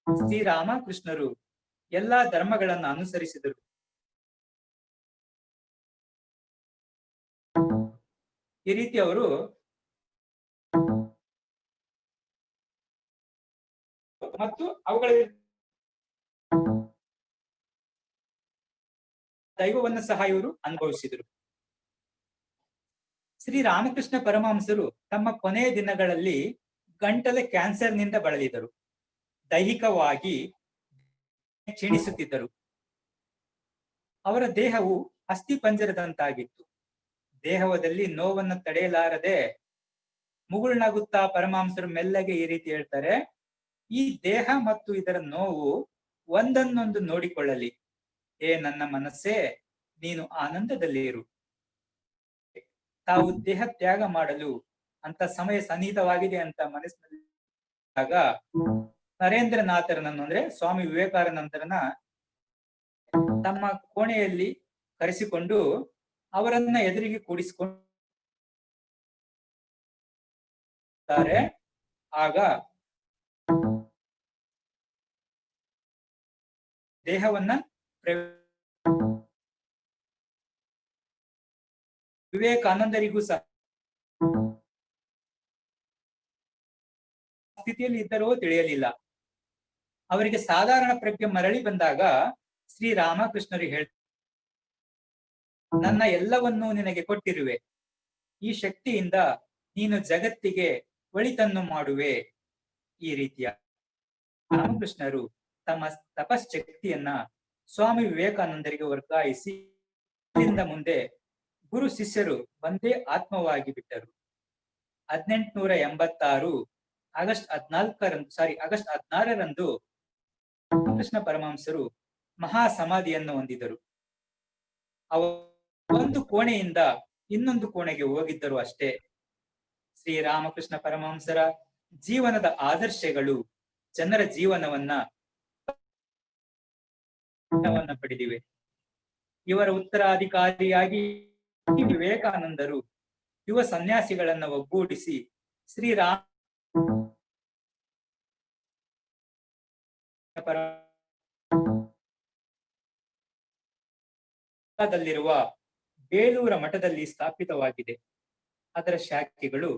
ಶ್ರೀರಾಮಕೃಷ್ಣರು ಎಲ್ಲಾ ಧರ್ಮಗಳನ್ನು ಅನುಸರಿಸಿದರು. ಈ ರೀತಿ ಅವರು ಮತ್ತು ಅವುಗಳ ದೈವವನ್ನು ಸಹ ಇವರು ಅನುಭವಿಸಿದರು. ಶ್ರೀ ರಾಮಕೃಷ್ಣ ಪರಮಹಂಸರು ತಮ್ಮ ಕೊನೆಯ ದಿನಗಳಲ್ಲಿ ಗಂಟಲ ಕ್ಯಾನ್ಸರ್ನಿಂದ ಬಳಲಿದರು. ದೈಹಿಕವಾಗಿ ಕ್ಷೀಣಿಸುತ್ತಿದ್ದರು. ಅವರ ದೇಹವು ಅಸ್ಥಿಪಂಜರದಂತಾಗಿತ್ತು. ದೇಹದಲ್ಲಿ ನೋವನ್ನು ತಡೆಯಲಾರದೆ ಮುಗುಳ್ನಗುತ್ತಾ ಪರಮಹಂಸರು ಮೆಲ್ಲಗೆ ಈ ರೀತಿ ಹೇಳ್ತಾರೆ, ಈ ದೇಹ ಮತ್ತು ಇದರ ನೋವು ಒಂದನ್ನೊಂದು ನೋಡಿಕೊಳ್ಳಲಿ. ಏ ನನ್ನ ಮನಸ್ಸೇ, ನೀನು ಆನಂದದಲ್ಲಿ ಇರು. ತಾವು ದೇಹ ತ್ಯಾಗ ಮಾಡಲು ಅಂತ ಸಮಯ ಸನ್ನಿಹಿತವಾಗಿದೆ ಅಂತ ಮನಸ್ಸಿನಲ್ಲಿ ನರೇಂದ್ರನಾಥರನನ್ನು ಅಂದ್ರೆ ಸ್ವಾಮಿ ವಿವೇಕಾನಂದರನ್ನ ತಮ್ಮ ಕೋಣೆಯಲ್ಲಿ ಕರೆಸಿಕೊಂಡು ಅವರನ್ನ ಎದುರಿಗೆ ಕೂಡಿಸಿಕೊಂಡು ಆಗ ದೇಹವನ್ನ ವಿವೇಕಾನಂದರಿಗೂ ಸಹ ಸ್ಥಿತಿಯಲ್ಲಿ ಇದ್ದರೋ ತಿಳಿಯಲಿಲ್ಲ. ಅವರಿಗೆ ಸಾಧಾರಣ ಪ್ರಜ್ಞೆ ಮರಳಿ ಬಂದಾಗ ಶ್ರೀರಾಮಕೃಷ್ಣರು ಹೇಳ್ತಾರೆ, ನನ್ನ ಎಲ್ಲವನ್ನೂ ನಿನಗೆ ಕೊಟ್ಟಿರುವೆ. ಈ ಶಕ್ತಿಯಿಂದ ನೀನು ಜಗತ್ತಿಗೆ ಒಳಿತನ್ನು ಮಾಡುವೆ. ಈ ರೀತಿಯ ರಾಮಕೃಷ್ಣರು ತಮ್ಮ ತಪಶ್ಶಕ್ತಿಯನ್ನ ಸ್ವಾಮಿ ವಿವೇಕಾನಂದರಿಗೆ ವರ್ಗಾಯಿಸಿ ಮುಂದೆ ಗುರು ಶಿಷ್ಯರು ಒಂದೇ ಆತ್ಮವಾಗಿ ಬಿಟ್ಟರು. 1886 ಆಗಸ್ಟ್ 16ರಂದು ಕೃಷ್ಣ ಪರಮಹಂಸರು ಮಹಾ ಸಮಾಧಿಯನ್ನು ಹೊಂದಿದರು. ಒಂದು ಕೋಣೆಯಿಂದ ಇನ್ನೊಂದು ಕೋಣೆಗೆ ಹೋಗಿದ್ದರು ಅಷ್ಟೇ. ಶ್ರೀರಾಮಕೃಷ್ಣ ಪರಮಹಂಸರ ಜೀವನದ ಆದರ್ಶಗಳು ಜನರ ಜೀವನವನ್ನ ಪಡೆದಿವೆ. ಇವರ ಉತ್ತರಾಧಿಕಾರಿಯಾಗಿ ವಿವೇಕಾನಂದರು ಯುವ ಸನ್ಯಾಸಿಗಳನ್ನ ಒಗ್ಗೂಡಿಸಿ ದಲ್ಲಿರುವ ಬೇಲೂರ ಮಠದಲ್ಲಿ ಸ್ಥಾಪಿತವಾಗಿದೆ. ಅದರ ಶಾಖೆಗಳು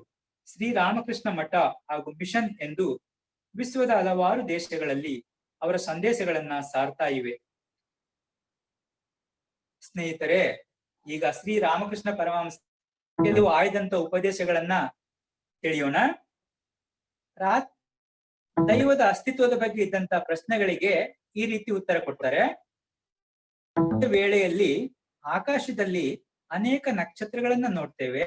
ಶ್ರೀರಾಮಕೃಷ್ಣ ಮಠ ಹಾಗೂ ಮಿಷನ್ ಎಂದು ವಿಶ್ವದ ಹಲವಾರು ದೇಶಗಳಲ್ಲಿ ಅವರ ಸಂದೇಶಗಳನ್ನ ಸಾರ್ತಾ ಇವೆ. ಸ್ನೇಹಿತರೆ, ಈಗ ಶ್ರೀರಾಮಕೃಷ್ಣ ಪರಮಹಂಸ ಕೆಲವು ಆಯ್ದಂತ ಉಪದೇಶಗಳನ್ನ ತಿಳಿಯೋಣ. ದೈವದ ಅಸ್ತಿತ್ವದ ಬಗ್ಗೆ ಇದ್ದಂತ ಪ್ರಶ್ನೆಗಳಿಗೆ ಈ ರೀತಿ ಉತ್ತರ ಕೊಡ್ತಾರೆ. ವೇಳೆಯಲ್ಲಿ ಆಕಾಶದಲ್ಲಿ ಅನೇಕ ನಕ್ಷತ್ರಗಳನ್ನ ನೋಡ್ತೇವೆ.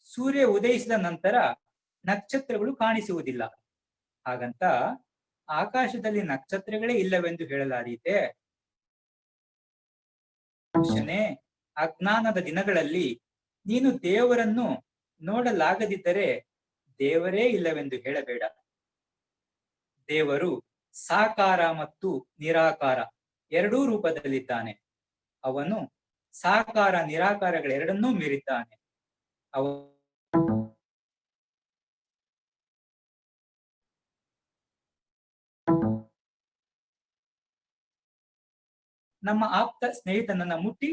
ಸೂರ್ಯ ಉದಯಿಸಿದ ನಂತರ ನಕ್ಷತ್ರಗಳು ಕಾಣಿಸುವುದಿಲ್ಲ. ಹಾಗಂತ ಆಕಾಶದಲ್ಲಿ ನಕ್ಷತ್ರಗಳೇ ಇಲ್ಲವೆಂದು ಹೇಳಲಾದೀತೆ? ಅಜ್ಞಾನದ ದಿನಗಳಲ್ಲಿ ನೀನು ದೇವರನ್ನು ನೋಡಲಾಗದಿದ್ದರೆ ದೇವರೇ ಇಲ್ಲವೆಂದು ಹೇಳಬೇಡ. ದೇವರು ಸಾಕಾರ ಮತ್ತು ನಿರಾಕಾರ ಎರಡೂ ರೂಪದಲ್ಲಿದ್ದಾನೆ. ಅವನು ಸಾಕಾರ ನಿರಾಕಾರಗಳೆರಡನ್ನೂ ಮೀರಿದ್ದಾನೆ. ನಮ್ಮ ಆಪ್ತ ಸ್ನೇಹಿತನನ್ನ ಮುಟ್ಟಿ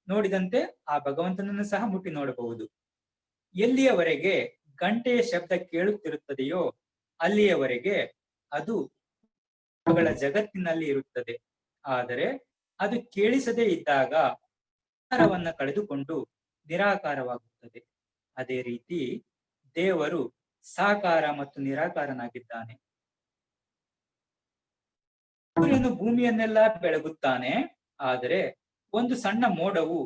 ನೋಡಿದಂತೆ ಆ ಭಗವಂತನನ್ನು ಸಹ ಮುಟ್ಟಿ ನೋಡಬಹುದು. ಎಲ್ಲಿಯವರೆಗೆ ಗಂಟೆಯ ಶಬ್ದ ಕೇಳುತ್ತಿರುತ್ತದೆಯೋ ಅಲ್ಲಿಯವರೆಗೆ ಅದು ಜಗತ್ತಿನಲ್ಲಿ ಇರುತ್ತದೆ. ಆದರೆ ಅದು ಕೇಳಿಸದೇ ಇದ್ದಾಗ ಆಕಾರವನ್ನ ಕಳೆದುಕೊಂಡು ನಿರಾಕಾರವಾಗುತ್ತದೆ. ಅದೇ ರೀತಿ ದೇವರು ಸಾಕಾರ ಮತ್ತು ನಿರಾಕಾರನಾಗಿದ್ದಾನೆ. ಸೂರ್ಯನು ಭೂಮಿಯನ್ನೆಲ್ಲ ಬೆಳಗುತ್ತಾನೆ, ಆದರೆ ಒಂದು ಸಣ್ಣ ಮೋಡವು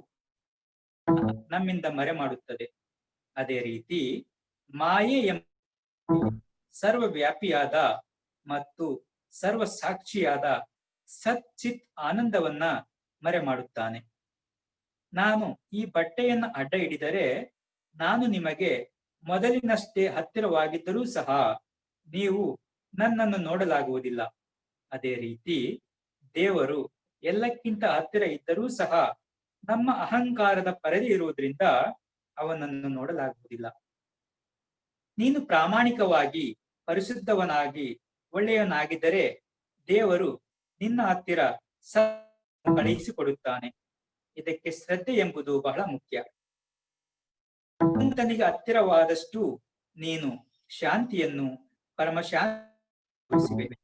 ನಮ್ಮಿಂದ ಮರೆ ಮಾಡುತ್ತದೆ. ಅದೇ ರೀತಿ ಮಾಯೆ ಸರ್ವವ್ಯಾಪಿಯಾದ ಮತ್ತು ಸರ್ವ ಸಾಕ್ಷಿಯಾದ ಸಚ್ಚಿತ್ ಆನಂದವನ್ನ ಮರೆ ಮಾಡುತ್ತಾನೆ. ನಾನು ಈ ಬಟ್ಟೆಯನ್ನು ಅಡ್ಡ ಹಿಡಿದರೆ ನಾನು ನಿಮಗೆ ಮೊದಲಿನಷ್ಟೇ ಹತ್ತಿರವಾಗಿದ್ದರೂ ಸಹ ನೀವು ನನ್ನನ್ನು ನೋಡಲಾಗುವುದಿಲ್ಲ. ಅದೇ ರೀತಿ ದೇವರು ಎಲ್ಲಕ್ಕಿಂತ ಹತ್ತಿರ ಇದ್ದರೂ ಸಹ ನಮ್ಮ ಅಹಂಕಾರದ ಪರದೆ ಇರುವುದರಿಂದ ಅವನನ್ನು ನೋಡಲಾಗುವುದಿಲ್ಲ. ನೀನು ಪ್ರಾಮಾಣಿಕವಾಗಿ ಪರಿಶುದ್ಧವನಾಗಿ ಒಳ್ಳೆಯವನಾಗಿದ್ದರೆ ದೇವರು ನಿನ್ನ ಹತ್ತಿರ ಕಳುಹಿಸಿಕೊಡುತ್ತಾನೆ. ಇದಕ್ಕೆ ಶ್ರದ್ಧೆ ಎಂಬುದು ಬಹಳ ಮುಖ್ಯ. ಭಗವಂತನಿಗೆ ಹತ್ತಿರವಾದಷ್ಟು ನೀನು ಶಾಂತಿಯನ್ನು ಪರಮಶಾಂತಿ.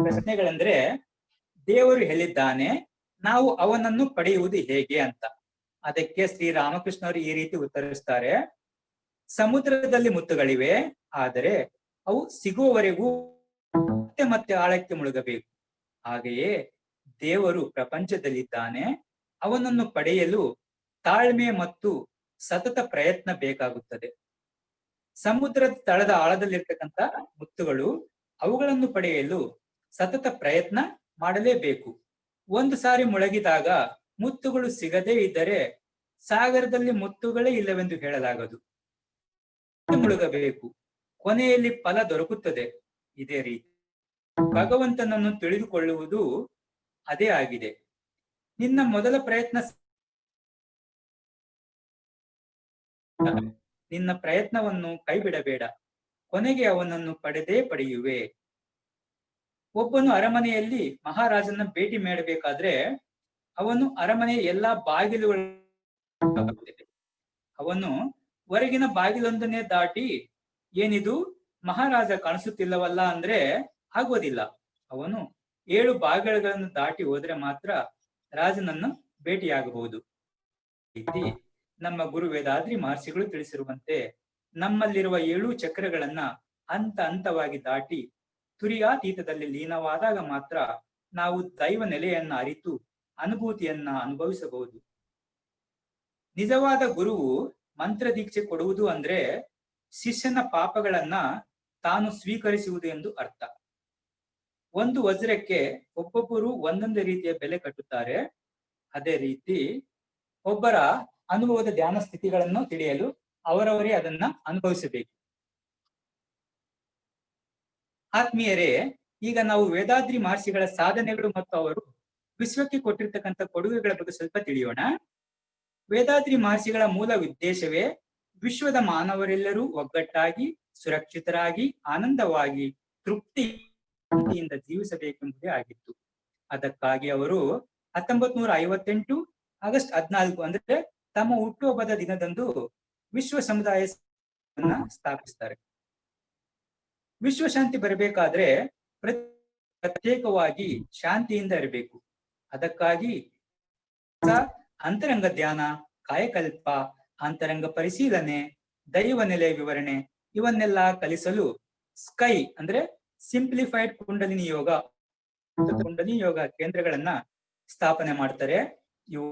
ಪ್ರಶ್ನೆಗಳೆಂದ್ರೆ ದೇವರು ಹೇಳಿದ್ದಾನೆ, ನಾವು ಅವನನ್ನು ಪಡೆಯುವುದು ಹೇಗೆ ಅಂತ. ಅದಕ್ಕೆ ಶ್ರೀರಾಮಕೃಷ್ಣರು ಈ ರೀತಿ ಉತ್ತರಿಸ್ತಾರೆ. ಸಮುದ್ರದಲ್ಲಿ ಮುತ್ತುಗಳಿವೆ, ಆದರೆ ಅವು ಸಿಗುವವರೆಗೂ ಮತ್ತೆ ಮತ್ತೆ ಆಳಕ್ಕೆ ಮುಳುಗಬೇಕು. ಹಾಗೆಯೇ ದೇವರು ಪ್ರಪಂಚದಲ್ಲಿದ್ದಾನೆ, ಅವನನ್ನು ಪಡೆಯಲು ತಾಳ್ಮೆ ಮತ್ತು ಸತತ ಪ್ರಯತ್ನ ಬೇಕಾಗುತ್ತದೆ. ಸಮುದ್ರದ ತಳದ ಆಳದಲ್ಲಿರ್ತಕ್ಕಂಥ ಮುತ್ತುಗಳು, ಅವುಗಳನ್ನು ಪಡೆಯಲು ಸತತ ಪ್ರಯತ್ನ ಮಾಡಲೇಬೇಕು. ಒಂದು ಸಾರಿ ಮುಳುಗಿದಾಗ ಮುತ್ತುಗಳು ಸಿಗದೇ ಇದ್ದರೆ ಸಾಗರದಲ್ಲಿ ಮುತ್ತುಗಳೇ ಇಲ್ಲವೆಂದು ಹೇಳಲಾಗದು. ಮುಳುಗಬೇಕು, ಕೊನೆಯಲ್ಲಿ ಫಲ ದೊರಕುತ್ತದೆ. ಇದೇ ರೀತಿ ಭಗವಂತನನ್ನು ತಿಳಿದುಕೊಳ್ಳುವುದು ಅದೇ ಆಗಿದೆ. ನಿನ್ನ ಮೊದಲ ಪ್ರಯತ್ನ ನಿನ್ನ ಪ್ರಯತ್ನವನ್ನು ಕೈಬಿಡಬೇಡ, ಕೊನೆಗೆ ಅವನನ್ನು ಪಡೆದೇ ಪಡೆಯುವೆ. ಒಬ್ಬನು ಅರಮನೆಯಲ್ಲಿ ಮಹಾರಾಜನ ಭೇಟಿ ಮಾಡಬೇಕಾದ್ರೆ ಅವನು ಅರಮನೆಯ ಎಲ್ಲಾ ಬಾಗಿಲುಗಳು, ಅವನು ಹೊರಗಿನ ಬಾಗಿಲೊಂದನ್ನೇ ದಾಟಿ ಏನಿದು ಮಹಾರಾಜ ಕಾಣಿಸುತ್ತಿಲ್ಲವಲ್ಲ ಅಂದ್ರೆ ಆಗೋದಿಲ್ಲ. ಅವನು 7 ಬಾಗಿಲುಗಳನ್ನು ದಾಟಿ ಹೋದ್ರೆ ಮಾತ್ರ ರಾಜನನ್ನು ಭೇಟಿಯಾಗಬಹುದು. ನಮ್ಮ ಗುರು ವೇದಾದ್ರಿ ಮಹರ್ಷಿಗಳು ತಿಳಿಸಿರುವಂತೆ ನಮ್ಮಲ್ಲಿರುವ 7 ಚಕ್ರಗಳನ್ನ ಹಂತ ಹಂತವಾಗಿ ದಾಟಿ ತುರಿಯಾತೀತದಲ್ಲಿ ಲೀನವಾದಾಗ ಮಾತ್ರ ನಾವು ದೈವ ನೆಲೆಯನ್ನ ಅರಿತು ಅನುಭೂತಿಯನ್ನ ಅನುಭವಿಸಬಹುದು. ನಿಜವಾದ ಗುರುವು ಮಂತ್ರ ದೀಕ್ಷೆ ಕೊಡುವುದು ಅಂದ್ರೆ ಶಿಷ್ಯನ ಪಾಪಗಳನ್ನ ತಾನು ಸ್ವೀಕರಿಸುವುದು ಎಂದು ಅರ್ಥ. ಒಂದು ವಜ್ರಕ್ಕೆ ಒಬ್ಬೊಬ್ಬರು ಒಂದೊಂದು ರೀತಿಯ ಬೆಲೆ ಕಟ್ಟುತ್ತಾರೆ. ಅದೇ ರೀತಿ ಒಬ್ಬರ ಅನುಭವದ ಧ್ಯಾನ ಸ್ಥಿತಿಗಳನ್ನು ತಿಳಿಯಲು ಅವರವರೇ ಅದನ್ನ ಅನುಭವಿಸಬೇಕು. ಆತ್ಮೀಯರೇ, ಈಗ ನಾವು ವೇದಾದ್ರಿ ಮಹರ್ಷಿಗಳ ಸಾಧನೆಗಳು ಮತ್ತು ಅವರು ವಿಶ್ವಕ್ಕೆ ಕೊಟ್ಟಿರ್ತಕ್ಕಂಥ ಕೊಡುಗೆಗಳ ಬಗ್ಗೆ ಸ್ವಲ್ಪ ತಿಳಿಯೋಣ. ವೇದಾದ್ರಿ ಮಹರ್ಷಿಗಳ ಮೂಲ ಉದ್ದೇಶವೇ ವಿಶ್ವದ ಮಾನವರೆಲ್ಲರೂ ಒಗ್ಗಟ್ಟಾಗಿ, ಸುರಕ್ಷಿತರಾಗಿ, ಆನಂದವಾಗಿ, ತೃಪ್ತಿಯಿಂದ ಜೀವಿಸಬೇಕೆಂಬುದೇ ಆಗಿತ್ತು. ಅದಕ್ಕಾಗಿ ಅವರು 1958 ಆಗಸ್ಟ್ 14 ಅಂದ್ರೆ ತಮ್ಮ ಹುಟ್ಟುಹಬ್ಬದ ದಿನದಂದು ವಿಶ್ವ ಸಮುದಾಯ ಸ್ಥಾಪಿಸ್ತಾರೆ. ವಿಶ್ವಶಾಂತಿ ಬರಬೇಕಾದ್ರೆ ಪ್ರತ್ಯೇಕವಾಗಿ ಶಾಂತಿಯಿಂದ ಇರಬೇಕು. ಅದಕ್ಕಾಗಿ ಅಂತರಂಗ ಧ್ಯಾನ, ಕಾಯಕಲ್ಪ, ಅಂತರಂಗ ಪರಿಶೀಲನೆ, ದೈವ ನೆಲೆ ವಿವರಣೆ ಇವನ್ನೆಲ್ಲ ಕಲಿಸಲು ಸ್ಕೈ ಅಂದ್ರೆ ಸಿಂಪ್ಲಿಫೈಡ್ ಕುಂಡಲಿನಿ ಯೋಗ ಕೇಂದ್ರಗಳನ್ನ ಸ್ಥಾಪನೆ ಮಾಡ್ತಾರೆ. ಇವು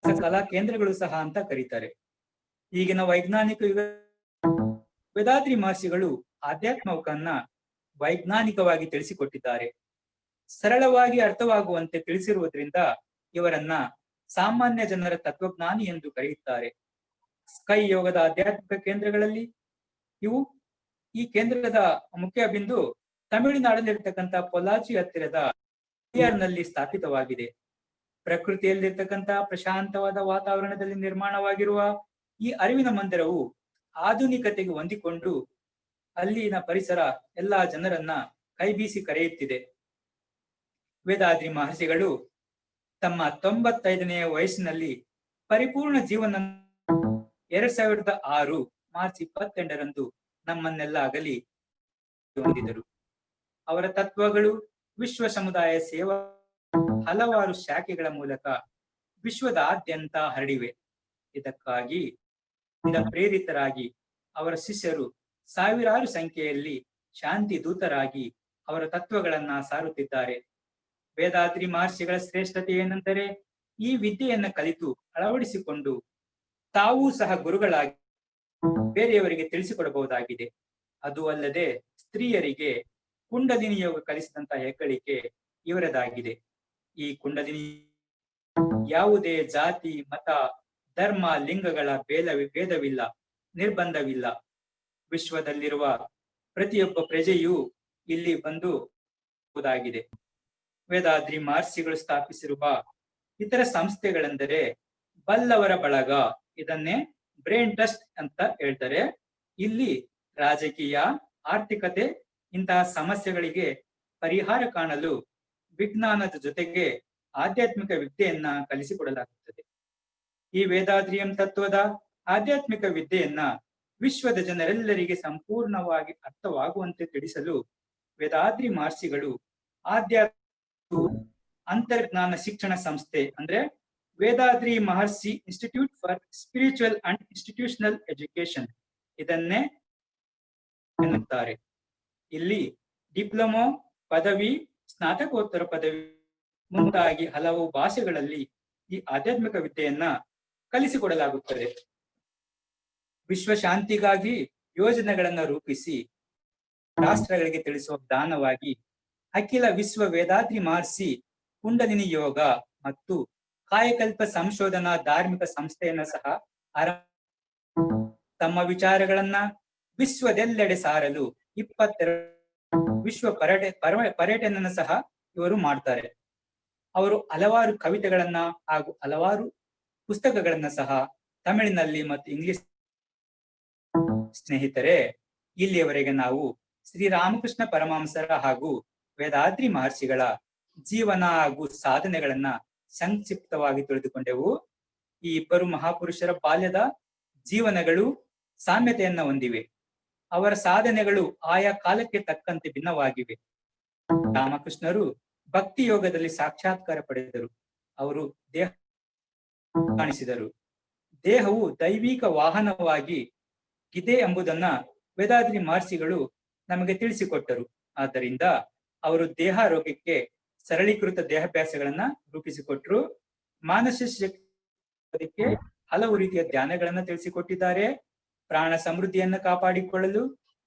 ಕಲಾ ಕೇಂದ್ರಗಳು ಸಹ ಅಂತ ಕರೀತಾರೆ. ಈಗಿನ ವೈಜ್ಞಾನಿಕ ಯುಗ ವೇದಾದ್ರಿ ಮಹರ್ಷಿಗಳು ಆಧ್ಯಾತ್ಮವನ್ನ ವೈಜ್ಞಾನಿಕವಾಗಿ ತಿಳಿಸಿಕೊಟ್ಟಿದ್ದಾರೆ. ಸರಳವಾಗಿ ಅರ್ಥವಾಗುವಂತೆ ತಿಳಿಸಿರುವುದರಿಂದ ಇವರನ್ನ ಸಾಮಾನ್ಯ ಜನರ ತತ್ವಜ್ಞಾನಿ ಎಂದು ಕರೆಯುತ್ತಾರೆ. ಸ್ಕೈ ಯೋಗದ ಆಧ್ಯಾತ್ಮಿಕ ಕೇಂದ್ರಗಳಲ್ಲಿ ಈ ಕೇಂದ್ರದ ಮುಖ್ಯ ಬಿಂದು ತಮಿಳುನಾಡಲ್ಲಿರ್ತಕ್ಕಂಥ ಪೊಲಾಚಿ ಹತ್ತಿರದ ನಲ್ಲಿ ಸ್ಥಾಪಿತವಾಗಿದೆ. ಪ್ರಕೃತಿಯಲ್ಲಿರ್ತಕ್ಕಂಥ ಪ್ರಶಾಂತವಾದ ವಾತಾವರಣದಲ್ಲಿ ನಿರ್ಮಾಣವಾಗಿರುವ ಈ ಅರಿವಿನ ಮಂದಿರವು ಆಧುನಿಕತೆಗೆ ಹೊಂದಿಕೊಂಡು ಅಲ್ಲಿನ ಪರಿಸರ ಎಲ್ಲಾ ಜನರನ್ನ ಕೈಬೀಸಿ ಕರೆಯುತ್ತಿದೆ. ವೇದಾದ್ರಿ ಮಹರ್ಷಿಗಳು ತಮ್ಮ 95ನೇ ವಯಸ್ಸಿನಲ್ಲಿ ಪರಿಪೂರ್ಣ ಜೀವನ 2006 ಮಾರ್ಚ್ 22ರಂದು ನಮ್ಮನ್ನೆಲ್ಲ ಅಗಲಿ ಹೊಂದಿದರು. ಅವರ ತತ್ವಗಳು ವಿಶ್ವ ಸಮುದಾಯ ಸೇವಾ ಹಲವಾರು ಶಾಖೆಗಳ ಮೂಲಕ ವಿಶ್ವದಾದ್ಯಂತ ಹರಡಿವೆ. ಇದಕ್ಕಾಗಿ ಪ್ರೇರಿತರಾಗಿ ಅವರ ಶಿಷ್ಯರು ಸಾವಿರಾರು ಸಂಖ್ಯೆಯಲ್ಲಿ ಶಾಂತಿ ದೂತರಾಗಿ ಅವರ ತತ್ವಗಳನ್ನ ಸಾರುತ್ತಿದ್ದಾರೆ. ವೇದಾದ್ರಿ ಮಹರ್ಷಿಗಳ ಶ್ರೇಷ್ಠತೆ ಏನೆಂದರೆ ಈ ವಿದ್ಯೆಯನ್ನ ಕಲಿತು ಅಳವಡಿಸಿಕೊಂಡು ತಾವೂ ಸಹ ಗುರುಗಳಾಗಿ ಬೇರೆಯವರಿಗೆ ತಿಳಿಸಿಕೊಡಬಹುದಾಗಿದೆ. ಅದು ಅಲ್ಲದೆ ಸ್ತ್ರೀಯರಿಗೆ ಕುಂಡಲಿನಿ ಯೋಗ ಕಲಿಸಿದಂತಹ ಹೆಗ್ಗಳಿಕೆ ಇವರದಾಗಿದೆ. ಈ ಕುಂಡಲಿನಿ ಯಾವುದೇ ಜಾತಿ, ಮತ, ಧರ್ಮ, ಲಿಂಗಗಳ ಭೇದವಿಲ್ಲ, ನಿರ್ಬಂಧವಿಲ್ಲ. ವಿಶ್ವದಲ್ಲಿರುವ ಪ್ರತಿಯೊಬ್ಬ ಪ್ರಜೆಯೂ ಇಲ್ಲಿ ಬಂದು ಬಹುದಾಗಿದೆ. ವೇದಾದ್ರಿ ಮಹರ್ಷಿಗಳು ಸ್ಥಾಪಿಸಿರುವ ಇತರ ಸಂಸ್ಥೆಗಳೆಂದರೆ ಬಲ್ಲವರ ಬಳಗ, ಇದನ್ನೇ ಬ್ರೈನ್ ಟ್ರಸ್ಟ್ ಅಂತ ಹೇಳ್ತಾರೆ. ಇಲ್ಲಿ ರಾಜಕೀಯ, ಆರ್ಥಿಕತೆ ಇಂತಹ ಸಮಸ್ಯೆಗಳಿಗೆ ಪರಿಹಾರ ಕಾಣಲು ವಿಜ್ಞಾನದ ಜೊತೆಗೆ ಆಧ್ಯಾತ್ಮಿಕ ವಿದ್ಯೆಯನ್ನ ಕಲಿಸಿಕೊಡಲಾಗುತ್ತದೆ. ಈ ವೇದಾದ್ರಿಯಂ ತತ್ವದ ಆಧ್ಯಾತ್ಮಿಕ ವಿದ್ಯೆಯನ್ನ ವಿಶ್ವದ ಜನರೆಲ್ಲರಿಗೆ ಸಂಪೂರ್ಣವಾಗಿ ಅರ್ಥವಾಗುವಂತೆ ತಿಳಿಸಲು ವೇದಾದ್ರಿ ಮಹರ್ಷಿಗಳು ಆಧ್ಯಾತ್ಮ ಅಂತರ್ಜ್ಞಾನ ಶಿಕ್ಷಣ ಸಂಸ್ಥೆ ಅಂದ್ರೆ Vethathiri Maharishi institute for spiritual and institutional education ಇದನ್ನೇ ಎನ್ನುತ್ತಾರೆ. ಇಲ್ಲಿ ಡಿಪ್ಲೊಮೊ, ಪದವಿ, ಸ್ನಾತಕೋತ್ತರ ಪದವಿ ಮುಂದಾಗಿ ಹಲವು ಭಾಷೆಗಳಲ್ಲಿ ಈ ಆಧ್ಯಾತ್ಮಿಕ ವಿದ್ಯೆಯನ್ನ ಕಲಿಸಿಕೊಡಲಾಗುತ್ತದೆ. ವಿಶ್ವ ಶಾಂತಿಗಾಗಿ ಯೋಜನೆಗಳನ್ನ ರೂಪಿಸಿ ರಾಷ್ಟ್ರಗಳಿಗೆ ತಿಳಿಸುವ ದಾನವಾಗಿ ಅಖಿಲ ವಿಶ್ವ ವೇದಾದ್ರಿ ಮಹರ್ಷಿ ಕುಂಡಲಿನಿ ಯೋಗ ಮತ್ತು ಕಾಯಕಲ್ಪ ಸಂಶೋಧನಾ ಧಾರ್ಮಿಕ ಸಂಸ್ಥೆಯನ್ನ ಸಹ ತಮ್ಮ ವಿಚಾರಗಳನ್ನ ವಿಶ್ವದೆಲ್ಲೆಡೆ ಸಾರಲು 22 ವಿಶ್ವ ಪರ್ಯಟನ ಸಹ ಇವರು ಮಾಡ್ತಾರೆ. ಅವರು ಹಲವಾರು ಕವಿತೆಗಳನ್ನ ಹಾಗೂ ಹಲವಾರು ಪುಸ್ತಕಗಳನ್ನ ಸಹ ತಮಿಳಿನಲ್ಲಿ ಮತ್ತು ಇಂಗ್ಲಿಷ್. ಸ್ನೇಹಿತರೆ, ಇಲ್ಲಿಯವರೆಗೆ ನಾವು ಶ್ರೀರಾಮಕೃಷ್ಣ ಪರಮಹಂಸರ ಹಾಗೂ ವೇದಾದ್ರಿ ಮಹರ್ಷಿಗಳ ಜೀವನ ಹಾಗೂ ಸಾಧನೆಗಳನ್ನ ಸಂಕ್ಷಿಪ್ತವಾಗಿ ತಿಳಿದುಕೊಂಡೆವು. ಈ ಇಬ್ಬರು ಮಹಾಪುರುಷರ ಬಾಲ್ಯದ ಜೀವನಗಳು ಸಾಮ್ಯತೆಯನ್ನ ಹೊಂದಿವೆ. ಅವರ ಸಾಧನೆಗಳು ಆಯಾ ಕಾಲಕ್ಕೆ ತಕ್ಕಂತೆ ಭಿನ್ನವಾಗಿವೆ. ರಾಮಕೃಷ್ಣರು ಭಕ್ತಿ ಯೋಗದಲ್ಲಿ ಸಾಕ್ಷಾತ್ಕಾರ ಪಡೆದರು. ಅವರು ದೇಹ ಕಾಣಿಸಿದರು. ದೇಹವು ದೈವಿಕ ವಾಹನವಾಗಿ ಇದೆ ಎಂಬುದನ್ನ ವೇದಾದ್ರಿ ಮಹರ್ಷಿಗಳು ನಮಗೆ ತಿಳಿಸಿಕೊಟ್ಟರು. ಆದ್ದರಿಂದ ಅವರು ದೇಹಾರೋಗ್ಯಕ್ಕೆ ಸರಳೀಕೃತ ದೇಹಾಭ್ಯಾಸಗಳನ್ನ ರೂಪಿಸಿಕೊಟ್ರು. ಮಾನಸಿಕ ಹಲವು ರೀತಿಯ ಧ್ಯಾನಗಳನ್ನ ತಿಳಿಸಿಕೊಟ್ಟಿದ್ದಾರೆ. ಪ್ರಾಣ ಸಮೃದ್ಧಿಯನ್ನು ಕಾಪಾಡಿಕೊಳ್ಳಲು